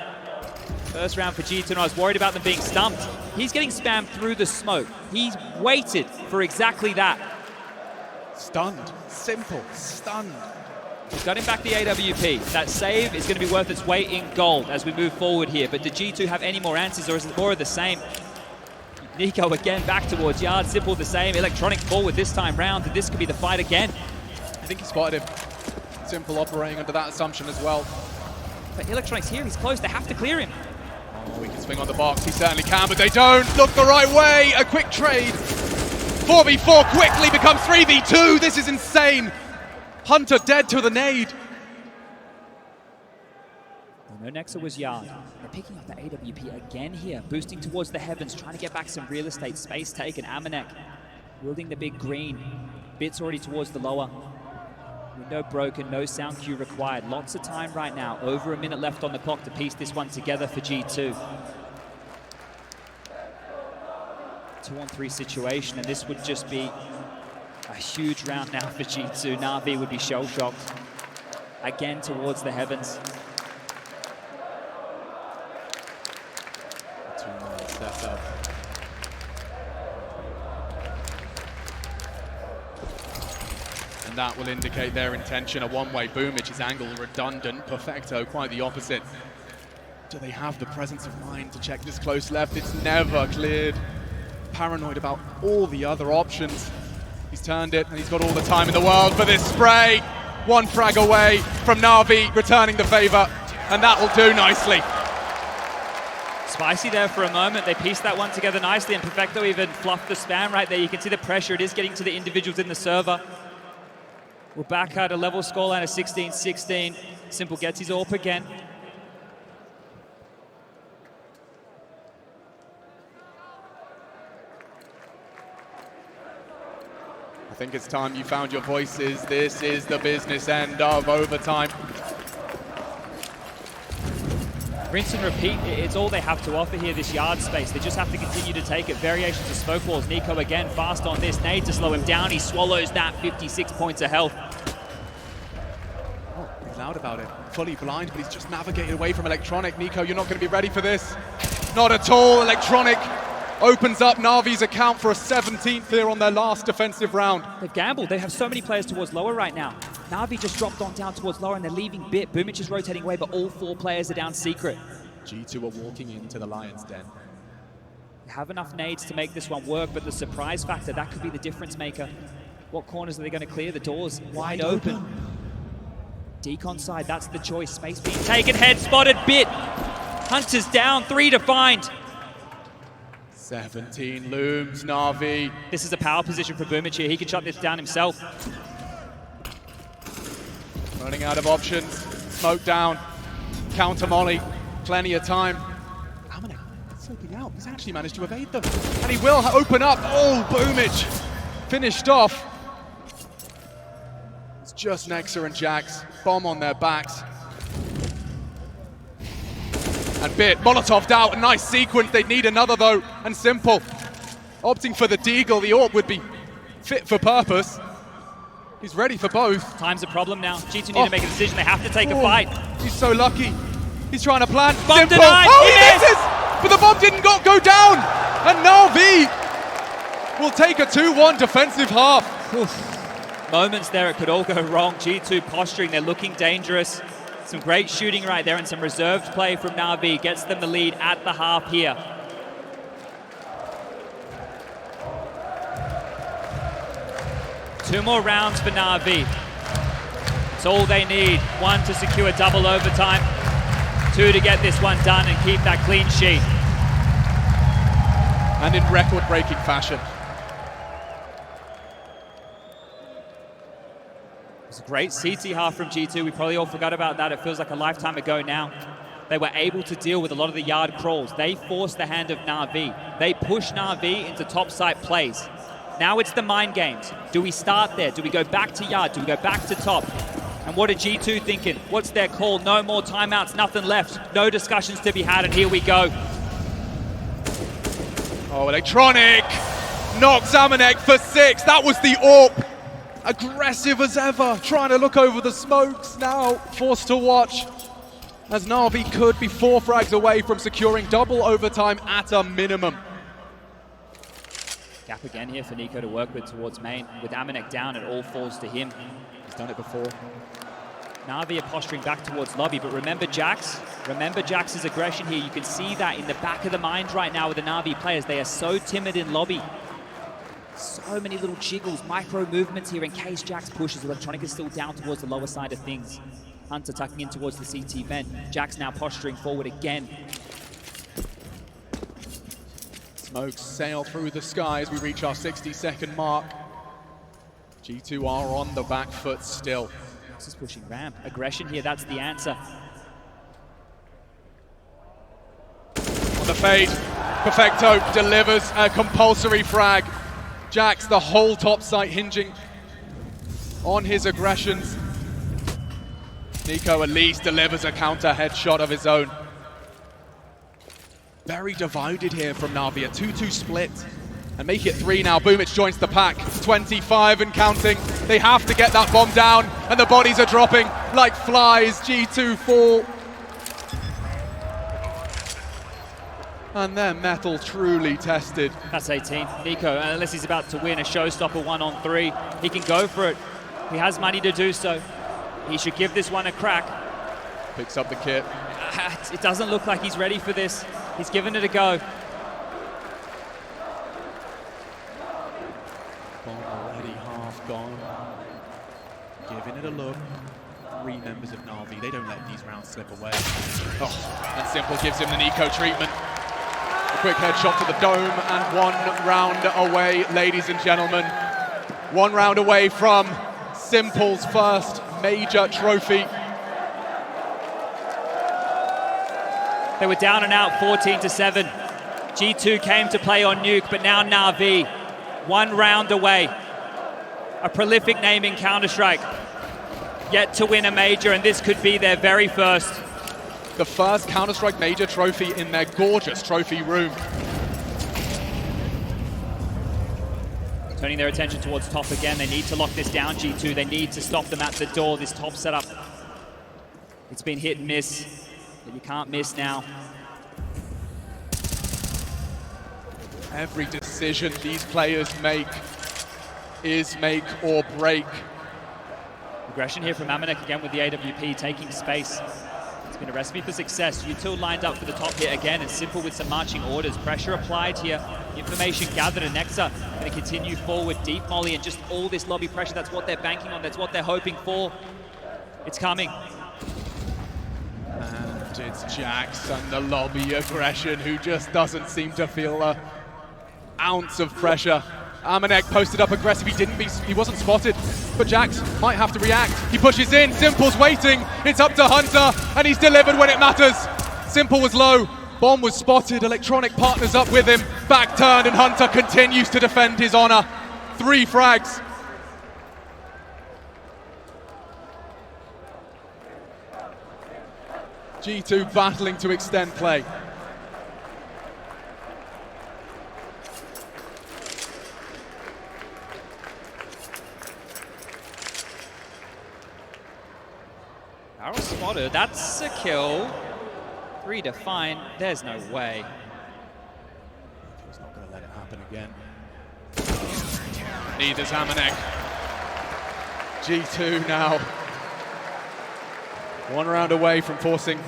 first round for G2, and I was worried about them being stumped. He's getting spammed through the smoke. He's waited for exactly that. Stunned. Simple. Stunned. He's got him back the AWP. That save is going to be worth its weight in gold as we move forward here. But did G2 have any more answers, or is it more of the same? Nico again back towards Yard. Simple the same. Electronic forward this time round, and this could be the fight again. I think he spotted him. Simple operating under that assumption as well. But Electronic's here. He's close. They have to clear him. Oh, he can swing on the box. He certainly can, but they don't look the right way. A quick trade. 4v4 quickly becomes 3v2. This is insane. Hunter dead to the nade. No Nexa was Yard. They're picking up the AWP again here, boosting towards the heavens, trying to get back some real estate, space taken. Amanek wielding the big green. Bits already towards the lower. Window broken, no sound cue required. Lots of time right now, over a minute left on the clock to piece this one together for G2. 2-on-3 situation, and this would just be a huge round now for G2. Na'Vi would be shell-shocked. Again towards the heavens. 2-9 setup. And that will indicate their intention. A one-way boomage is angle redundant. Perfecto, quite the opposite. Do they have the presence of mind to check this close left? It's never cleared. Paranoid about all the other options. He's turned it, and he's got all the time in the world for this spray. One frag away from Na'Vi returning the favor, and that will do nicely. Spicy there for a moment. They pieced that one together nicely, and Perfecto even fluffed the spam right there. You can see the pressure. It is getting to the individuals in the server. We're back at a level scoreline of 16-16. Simple gets his AWP again. I think it's time you found your voices. This is the business end of overtime. Rinse and repeat, it's all they have to offer here, this yard space. They just have to continue to take it. Variations of smoke walls. Nico again fast on this. Nade to slow him down. He swallows that 56 points of health. Oh, he's loud about it. Fully blind, but he's just navigated away from Electronic. Nico, you're not going to be ready for this. Not at all. Electronic opens up Na'Vi's account for a 17th here on their last defensive round. They've gambled. They have so many players towards lower right now. Na'Vi just dropped on down towards lower, and they're leaving Bit. Boomich is rotating away, but all 4 players are down secret. G2 are walking into the Lion's Den. They have enough nades to make this one work, but the surprise factor, that could be the difference maker. What corners are they going to clear? The doors wide open. Decon side, that's the choice. Space being taken, head spotted, Bit. Hunter's down, 3 to find. 17 looms, Na'Vi. This is a power position for Boomich here. He can shut this down himself. Running out of options. Smoke down. Counter molly. Plenty of time. Amanek slipping out. He's actually managed to evade them. And he will open up. Oh, Boomich. Finished off. It's just Nexa and Jax. Bomb on their backs. And Bit, Molotov'd out, a nice sequence. They'd need another though, and Simple. Opting for the Deagle, the AWP would be fit for purpose. He's ready for both. Time's a problem now. G2 need to make a decision. They have to take a fight. He's so lucky. He's trying to plant. Bomb Simple. denied. Oh, he misses! But the bomb didn't go down. And Na'Vi will take a 2-1 defensive half. Oof. Moments there, it could all go wrong. G2 posturing, they're looking dangerous. Some great shooting right there and some reserved play from Na'Vi gets them the lead at the half here. Two more rounds for Na'Vi. It's all they need. 1 to secure double overtime. 2 to get this one done and keep that clean sheet. And in record-breaking fashion. It's a great CT half from G2. We probably all forgot about that. It feels like a lifetime ago now. They were able to deal with a lot of the yard crawls. They forced the hand of Na'Vi. They pushed Na'Vi into top site plays. Now it's the mind games. Do we start there? Do we go back to yard? Do we go back to top? And what are G2 thinking? What's their call? No more timeouts, nothing left. No discussions to be had, and here we go. Oh, Electronic knocks Amanek for 6. That was the AWP. Aggressive as ever, trying to look over the smokes. Now forced to watch as Na'Vi could be 4 frags away from securing double overtime at a minimum. Gap again here for Nico to work with towards main. With Amanek down, it all falls to him. He's done it before. Na'Vi are posturing back towards lobby, but remember Jax? Remember Jax's aggression here. You can see that in the back of the mind right now with the Na'Vi players. They are so timid in lobby. So many little jiggles, micro movements here in case Jax pushes. Electronic is still down towards the lower side of things. Hunter tucking in towards the CT vent. Jax now posturing forward again. Smokes sail through the sky as we reach our 60-second mark. G2 are on the back foot still. This is pushing ramp. Aggression here, that's the answer. On the fade, Perfecto delivers a compulsory frag. Jax, the whole top site hinging on his aggressions. Nico at least delivers a counter headshot of his own. Very divided here from Na'Vi, a 2-2 split. And make it 3 now. Boomich joins the pack. 25 and counting. They have to get that bomb down, and the bodies are dropping like flies. G2 fall. And their metal truly tested. That's 18. Nico, unless he's about to win a showstopper 1-on-3, he can go for it. He has money to do so. He should give this one a crack. Picks up the kit. It doesn't look like he's ready for this. He's given it a go. Bomb already half gone. Giving it a look. 3 members of Na'Vi, they don't let these rounds slip away. Oh, and Simple gives him the Nico treatment. A quick headshot to the dome, and 1 round away, ladies and gentlemen. 1 round away from Simple's first major trophy. They were down and out 14-7. G2 came to play on Nuke, but now Na'Vi, 1 round away. A prolific name in Counter-Strike. Yet to win a major, and this could be their very first. The first Counter-Strike major trophy in their gorgeous trophy room. Turning their attention towards top again. They need to lock this down, G2. They need to stop them at the door. This top setup, it's been hit and miss, but you can't miss now. Every decision these players make is make or break. Aggression here from Amanek again with the AWP, taking space. It's been a recipe for success. U2 lined up for the top hit again, and Simple with some marching orders. Pressure applied here, information gathered, and Nexa going to continue forward. Deep molly and just all this lobby pressure. That's what they're banking on. That's what they're hoping for. It's coming. And it's Jax and the lobby aggression who just doesn't seem to feel an ounce of pressure. Amanek posted up aggressive, he wasn't spotted, but Jax might have to react. He pushes in, Simple's waiting, it's up to Hunter, and he's delivered when it matters. Simple was low, Bomb was spotted, Electronic partners up with him, back turned, and Hunter continues to defend his honor. 3 frags. G2 battling to extend play. Arrow spotted, that's a kill. 3 to find, there's no way. He's not going to let it happen again. Neither's Amanek. G2 now 1 round away from forcing.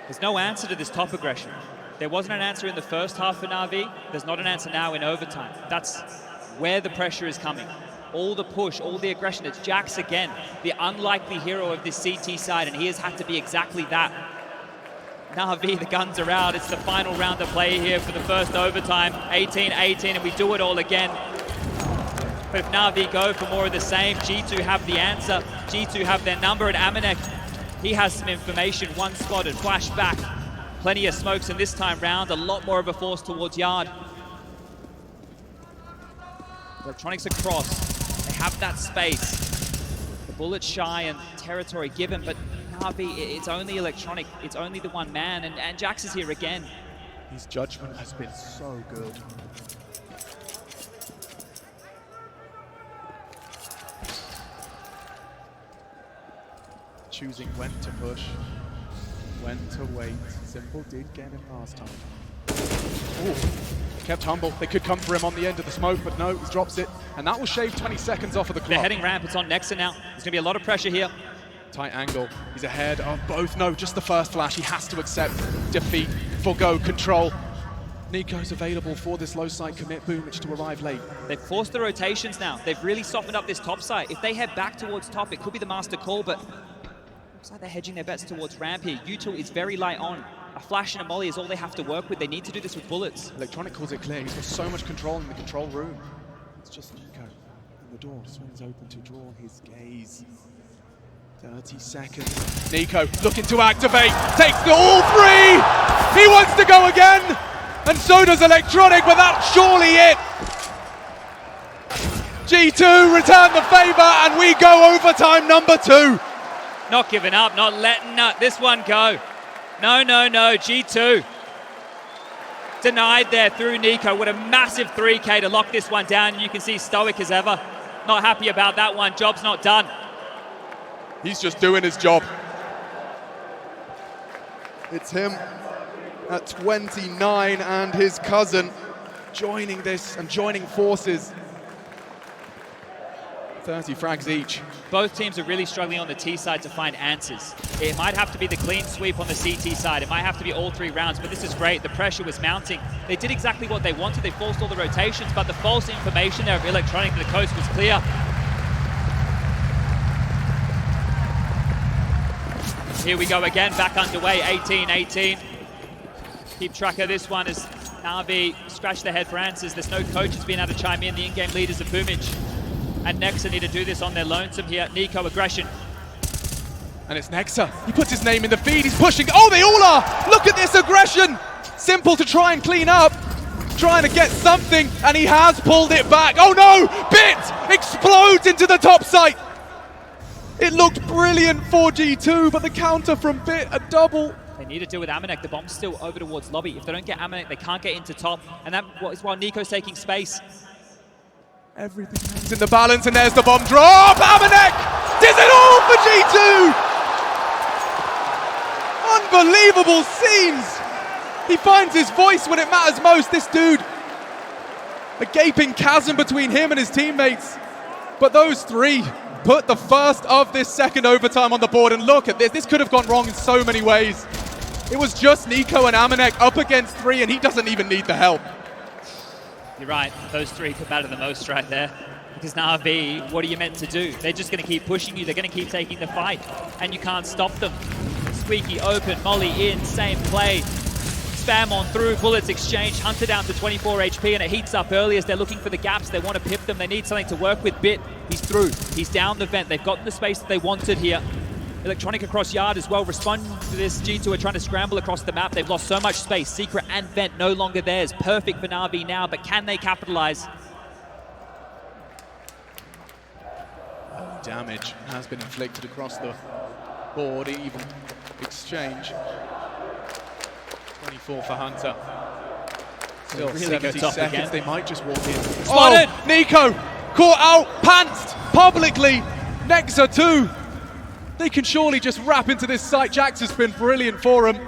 There's no answer to this top aggression. There wasn't an answer in the first half for Na'Vi. There's not an answer now in overtime. That's where the pressure is coming. All the push, all the aggression. It's Jax again, the unlikely hero of this CT side, and he has had to be exactly that. Na'Vi, the guns are out. It's the final round of play here for the first overtime. 18-18, and we do it all again. But if Na'Vi go for more of the same, G2 have the answer. G2 have their number, and Amanek, he has some information. 1 spotted, flash back. Plenty of smokes, and this time round, a lot more of a force towards yard. Electronics across. They have that space. The bullet shy and territory given, but Na'Vi, it's only Electronic. It's only the one man, and Jax is here again. His judgment has been so good. Choosing when to push, when to wait. Simple did get him last time. Ooh, kept humble. They could come for him on the end of the smoke, but no, he drops it. And that will shave 20 seconds off of the clock. They're heading ramp. It's on Nexa now. There's going to be a lot of pressure here. Tight angle. He's ahead of both. No, just the first flash. He has to accept defeat, forgo control. Nico's available for this low side commit Boomich to arrive late. They've forced the rotations now. They've really softened up this top side. If they head back towards top, it could be the master call, but looks like they're hedging their bets towards ramp here. U2 is very light on. A flash and a molly is all they have to work with. They need to do this with bullets. Electronic calls it clear. He's got so much control in the control room. It's just Nico. And the door swings open to draw his gaze. 30 seconds. Nico looking to activate. Takes the all three! He wants to go again! And so does Electronic, but that's surely it! G2 return the favor, and we go overtime number 2. Not giving up, not letting this one go. No, no, no, G2. Denied there through Nico. What a massive 3K to lock this one down. You can see stoic as ever. Not happy about that one. Job's not done. He's just doing his job. It's him at 29 and his cousin joining this and joining forces. 30 frags each. Both teams are really struggling on the T side to find answers. It might have to be the clean sweep on the CT side. It might have to be all 3 rounds, but this is great. The pressure was mounting. They did exactly what they wanted. They forced all the rotations, but the false information there of Electronic to the coast was clear. Here we go again, back underway, 18-18. Keep track of this one as Na'Vi scratch their head for answers. There's no coaches being able to chime in. The in-game leaders are Boomich and Nexa need to do this on their lonesome here. Nico aggression. And it's Nexa. He puts his name in the feed. He's pushing. Oh, they all are! Look at this aggression! Simple to try and clean up. Trying to get something, and he has pulled it back. Oh no! Bit explodes into the top site. It looked brilliant for G2, but the counter from Bit, a double. They need to deal with Amanek. The bomb's still over towards lobby. If they don't get Amanek, they can't get into top. And that is while Nico's taking space. Everything's in the balance, and there's the bomb drop. Amanek does it all for G2. Unbelievable scenes. He finds his voice when it matters most. This dude, a gaping chasm between him and his teammates. But those 3 put the first of this second overtime on the board, and look at this. This could have gone wrong in so many ways. It was just Nico and Amanek up against 3, and he doesn't even need the help. You're right, those 3 could matter the most right there. Because Na'Vi, what are you meant to do? They're just going to keep pushing you. They're going to keep taking the fight, and you can't stop them. Squeaky open, molly in, same play. Spam on through, bullets exchanged, Hunter down to 24 HP, and it heats up early as they're looking for the gaps. They want to pip them. They need something to work with. Bit, he's through. He's down the vent. They've gotten the space that they wanted here. Electronic across yard as well, responding to this. G2 are trying to scramble across the map. They've lost so much space. Secret and vent no longer theirs. Perfect for Na'Vi now, but can they capitalize? Damage has been inflicted across the board, even exchange. 24 for Hunter. Still really 70 top seconds, again. they might just walk in. Spotted! Oh, Nico caught out, pantsed publicly. Nexa 2. They can surely just wrap into this site. Jax has been brilliant for him.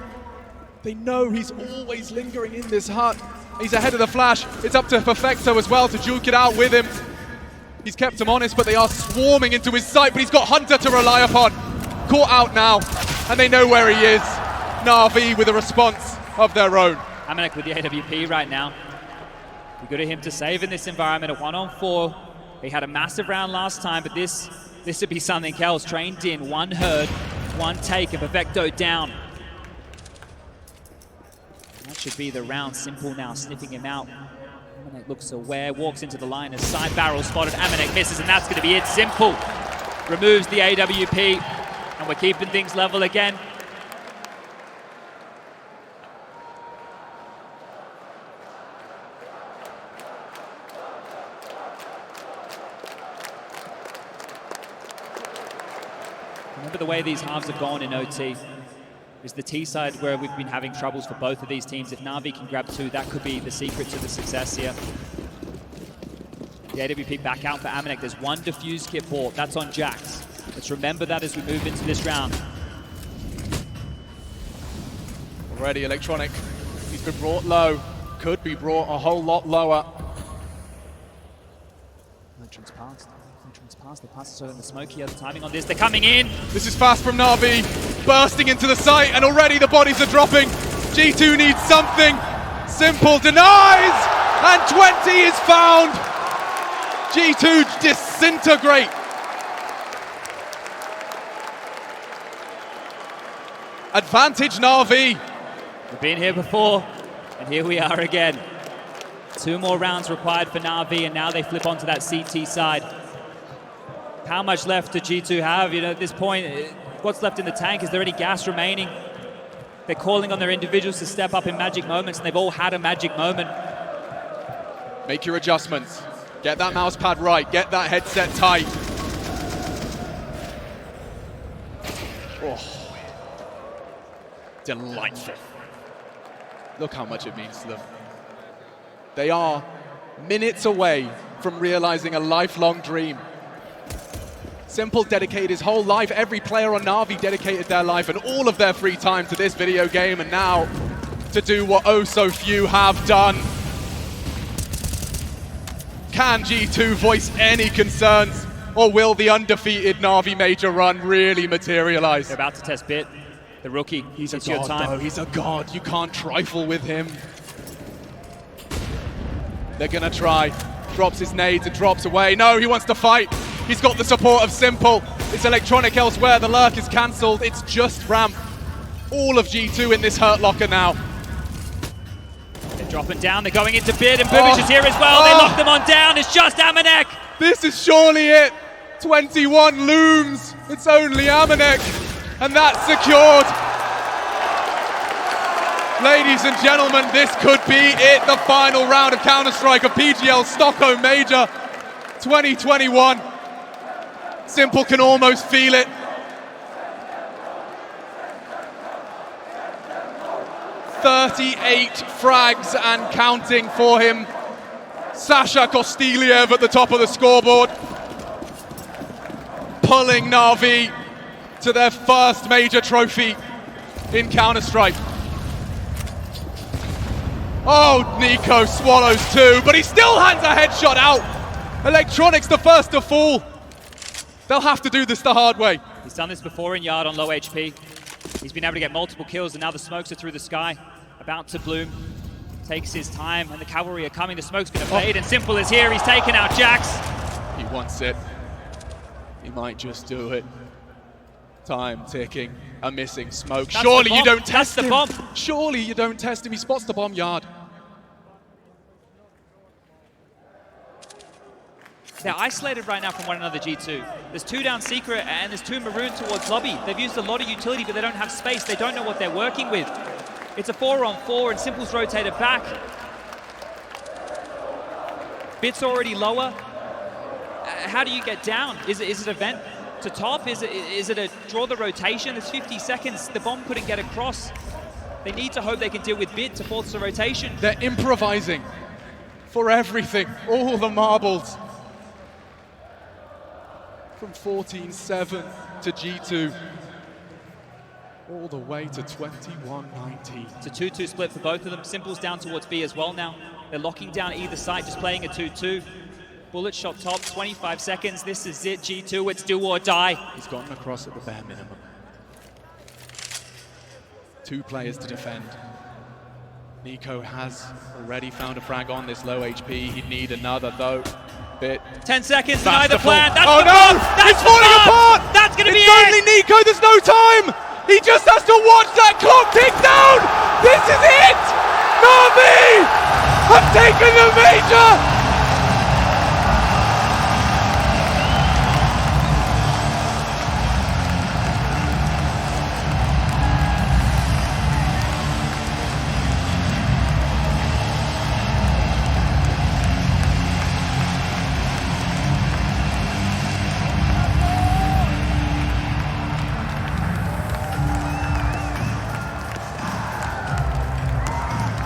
They know he's always lingering in this hut. He's ahead of the flash. It's up to Perfecto as well to juke it out with him. He's kept him honest, but they are swarming into his site, but he's got Hunter to rely upon. Caught out now, and they know where he is. Na'Vi with a response of their own. Amanek with the AWP right now. Be good at him to save in this environment. A 1-on-4. He had a massive round last time, but this would be something else. Trained in, 1 herd, 1 take, and Perfecto down. That should be the round. Simple now, sniffing him out. Amanek looks aware, walks into the line, a side barrel spotted. Amanek misses, and that's going to be it. Simple removes the AWP, and we're keeping things level again. remember the way these halves have gone in OT. Is the T side where we've been having troubles for both of these teams. If Na'Vi can grab 2, that could be the secret to the success here. The AWP back out for Amanek. There's 1 defuse kit bought. That's on Jax. Let's remember that as we move into this round. Already Electronic. He's been brought low. Could be brought a whole lot lower. Electron's passed. Electron's passed. They passed so in the smoke here. The timing on this. They're coming in. This is fast from Na'Vi. Bursting into the site, and already the bodies are dropping. G2 needs something. Simple denies, and 20 is found. G2 disintegrate. Advantage Na'Vi. We've been here before, and here we are again. 2 more rounds required for Na'Vi, and now they flip onto that CT side. How much left do G2 have? You know, at this point, what's left in the tank? Is there any gas remaining? They're calling on their individuals to step up in magic moments, and they've all had a magic moment. Make your adjustments. Get that mouse pad right. Get that headset tight. Oh. Delightful. Look how much it means to them. They are minutes away from realizing a lifelong dream. Simple dedicated his whole life. Every player on Na'Vi dedicated their life and all of their free time to this video game, and now to do what oh so few have done. Can G2 voice any concerns, or will the undefeated Na'Vi major run really materialize? They're about to test Bit, the rookie. He's a it's your god, time. though. He's a god. You can't trifle with him. They're gonna try. Drops his nades and drops away. No, he wants to fight. He's got the support of Simple. It's Electronic elsewhere. The lurk is cancelled. It's just Ramp. All of G2 in this hurt locker now. They're dropping down. They're going into Bid, and Bubic is here as well. They lock them on down. It's just Amanek. This is surely it. 21 looms. It's only Amanek. And that's secured. Ladies and gentlemen, this could be it. The final round of Counter-Strike of PGL Stockholm Major 2021. Simple can almost feel it. "38 frags and counting for him. Sasha Kostiliev at the top of the scoreboard, pulling Na'Vi to their first major trophy in Counter-Strike. Oh, Nico swallows 2, but he still hands a headshot out. Electronics the first to fall. They'll have to do this the hard way. He's done this before in Yard on low HP. He's been able to get multiple kills, and now the smokes are through the sky. About to bloom. Takes his time, and the cavalry are coming. The smoke's going to fade, and Simple is here. He's taken out Jax. He wants it. He might just do it. Time ticking. A missing smoke. That's Surely you don't test That's him. the bomb. Surely you don't test him. He spots the bomb Yard. They're isolated right now from one another, G2. There's 2 down Secret, and there's 2 Maroon towards Lobby. They've used a lot of utility, but they don't have space. They don't know what they're working with. It's a 4-on-4, and Simple's rotated back. Bit's already lower. How do you get down? Is it a vent to top? Is it a draw the rotation? There's 50 seconds. The bomb couldn't get across. They need to hope they can deal with Bit to force the rotation. They're improvising for everything. All the marbles. From 14-7 to G2. All the way to 21-19. It's a 2-2 split for both of them. Simple's down towards B as well now. They're locking down either side, just playing a 2-2. Bullet shot top, 25 seconds. This is it, G2. It's do or die. He's gotten across at the bare minimum. 2 players to defend. Nico has already found a frag on this low HP. He'd need another though. Bit. 10 seconds, That's neither the full- plan. That's oh the no! bomb. That's It's the falling bomb. apart! That's going to be It's only it! Nico, there's no time! He just has to watch that clock tick down! This is it! Na'Vi have taken the major!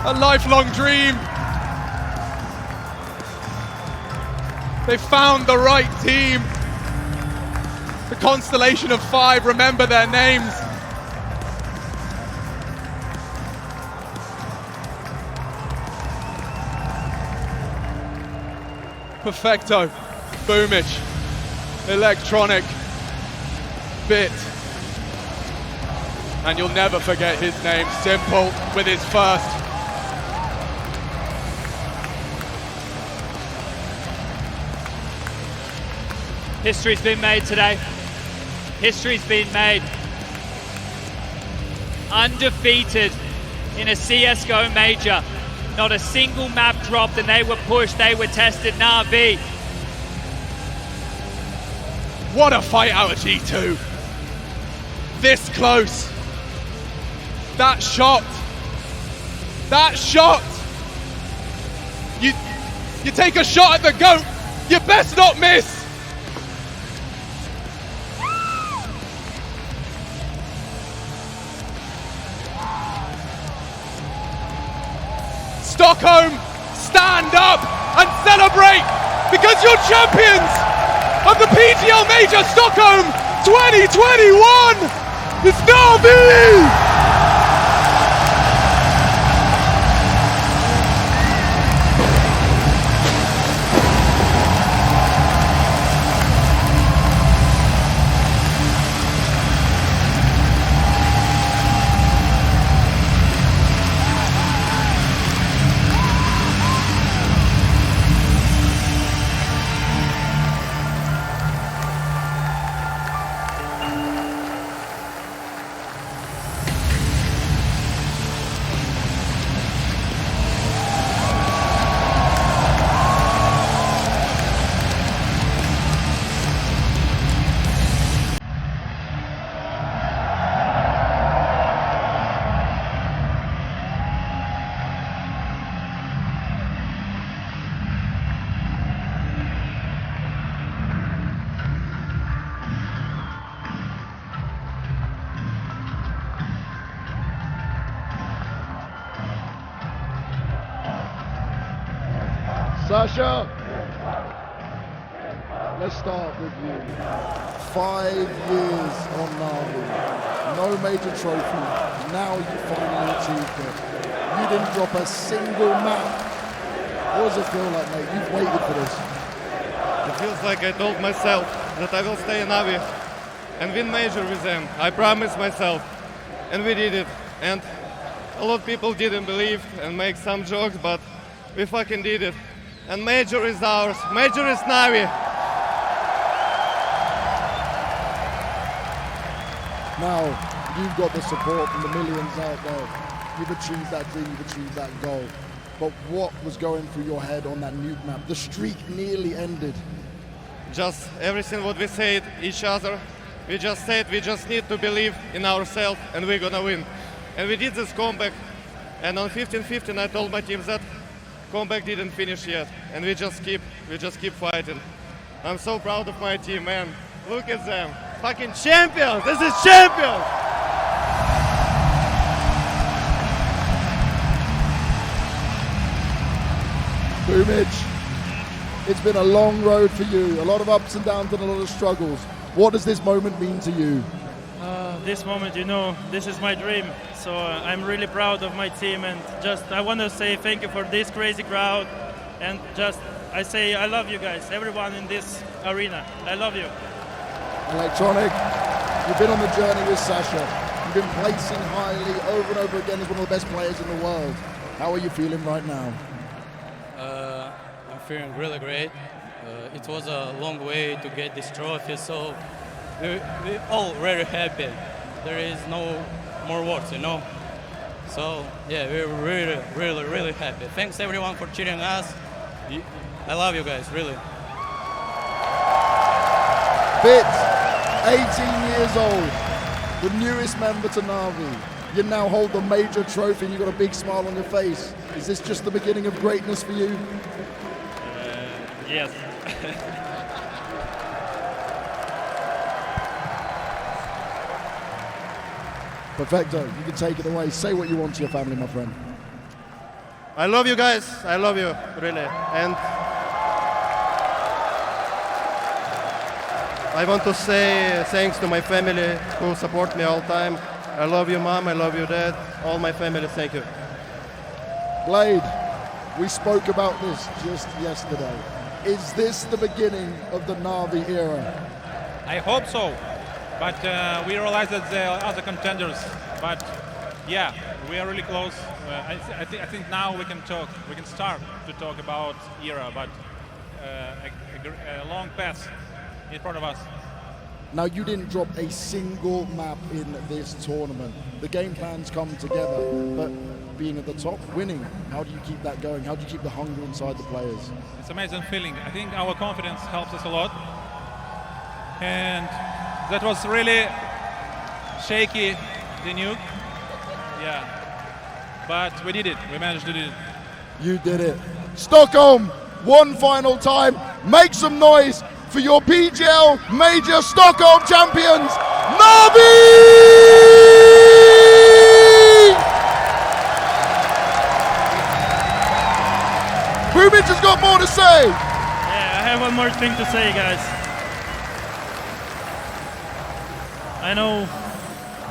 A lifelong dream. They found the right team. The constellation of 5 remember their names. Perfecto, Boomich, Electronic, Bit. And you'll never forget his name, Simple, with his first. History's been made today. History's been made. Undefeated in a CSGO major. Not a single map dropped, and they were pushed, they were tested. Na'Vi. What a fight out of G2. This close. That shot. That shot. You take a shot at the GOAT, you best not miss. Stockholm, stand up and celebrate because you're champions of the PGL Major Stockholm 2021. It's Na'Vi! Sasha, let's start with you. 5 years on Na'Vi, no major trophy, now you finally achieved it. You didn't drop a single map. What does it feel like, mate? You've waited for this. It feels like I told myself that I will stay in Na'Vi and win major with them. I promised myself, and we did it. And a lot of people didn't believe and make some jokes, but we fucking did it. And major is ours. Major is Na'Vi. Now, you've got the support from the millions out there. You've achieved that dream, you've achieved that goal. But what was going through your head on that Nuke map? The streak nearly ended. Just everything what we said each other, we just said we just need to believe in ourselves and we're gonna win. And we did this comeback. And on 15-15 I told my team that comeback didn't finish yet, and we just keep fighting. I'm so proud of my team, man. Look at them, fucking champions. This is champions. Boomich, it's been a long road for you. A lot of ups and downs and a lot of struggles. What does this moment mean to you? This moment, you know, this is my dream. So I'm really proud of my team, and just I want to say thank you for this crazy crowd, and just I say I love you guys, everyone in this arena. I love you. Electronic, you've been on the journey with Sasha. You've been placing highly over and over again as one of the best players in the world. How are you feeling right now? I'm feeling really great. It was a long way to get this trophy, so we're all very happy. There is no more words, you know. So yeah, we're really happy. Thanks everyone for cheering us. I love you guys, really. Bit, 18 years old, the newest member to Na'Vi. You now hold the major trophy and you've got a big smile on your face. Is this just the beginning of greatness for you? Yes. Perfecto, you can take it away. Say what you want to your family, my friend. I love you guys. I love you, really. And I want to say thanks to my family who support me all the time. I love you, Mom. I love you, Dad. All my family, thank you. Blade, we spoke about this just yesterday. Is this the beginning of the Na'Vi era? I hope so, but we realize that there are other contenders. But yeah, we are really close. I think now we can talk. We can start to talk about era, but a long path in front of us. Now, you didn't drop a single map in this tournament. The game plans come together, but being at the top, winning, how do you keep that going? How do you keep the hunger inside the players? It's an amazing feeling. I think our confidence helps us a lot. And that was really shaky, the Nuke. Yeah. But we did it. We managed to do it. You did it. Stockholm, one final time. Make some noise for your PGL Major Stockholm champions, Na'Vi! Pumic has got more to say. Yeah, I have one more thing to say, guys. I know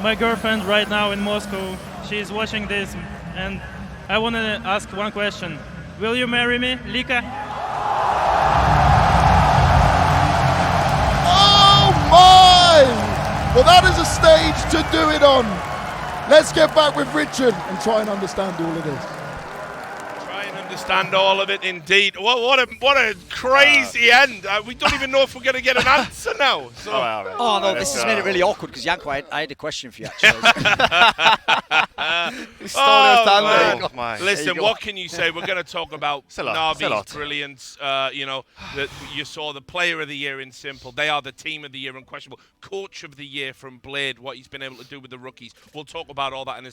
my girlfriend right now in Moscow, she's watching this, and I want to ask one question. Will you marry me, Lika? Oh my! Well, that is a stage to do it on. Let's get back with Richard and try and understand all of this. Try and understand all of it, indeed. What a crazy end. We don't even know if we're going to get an answer now. So. Oh no, this has made it really awkward because Janko, I had a question for you actually. Listen, what can you say? We're going to talk about Na'Vi's brilliance. You know, you saw the player of the year in Simple. They are the team of the year unquestionable. Coach of the year from Blade, what he's been able to do with the rookies. We'll talk about all that in a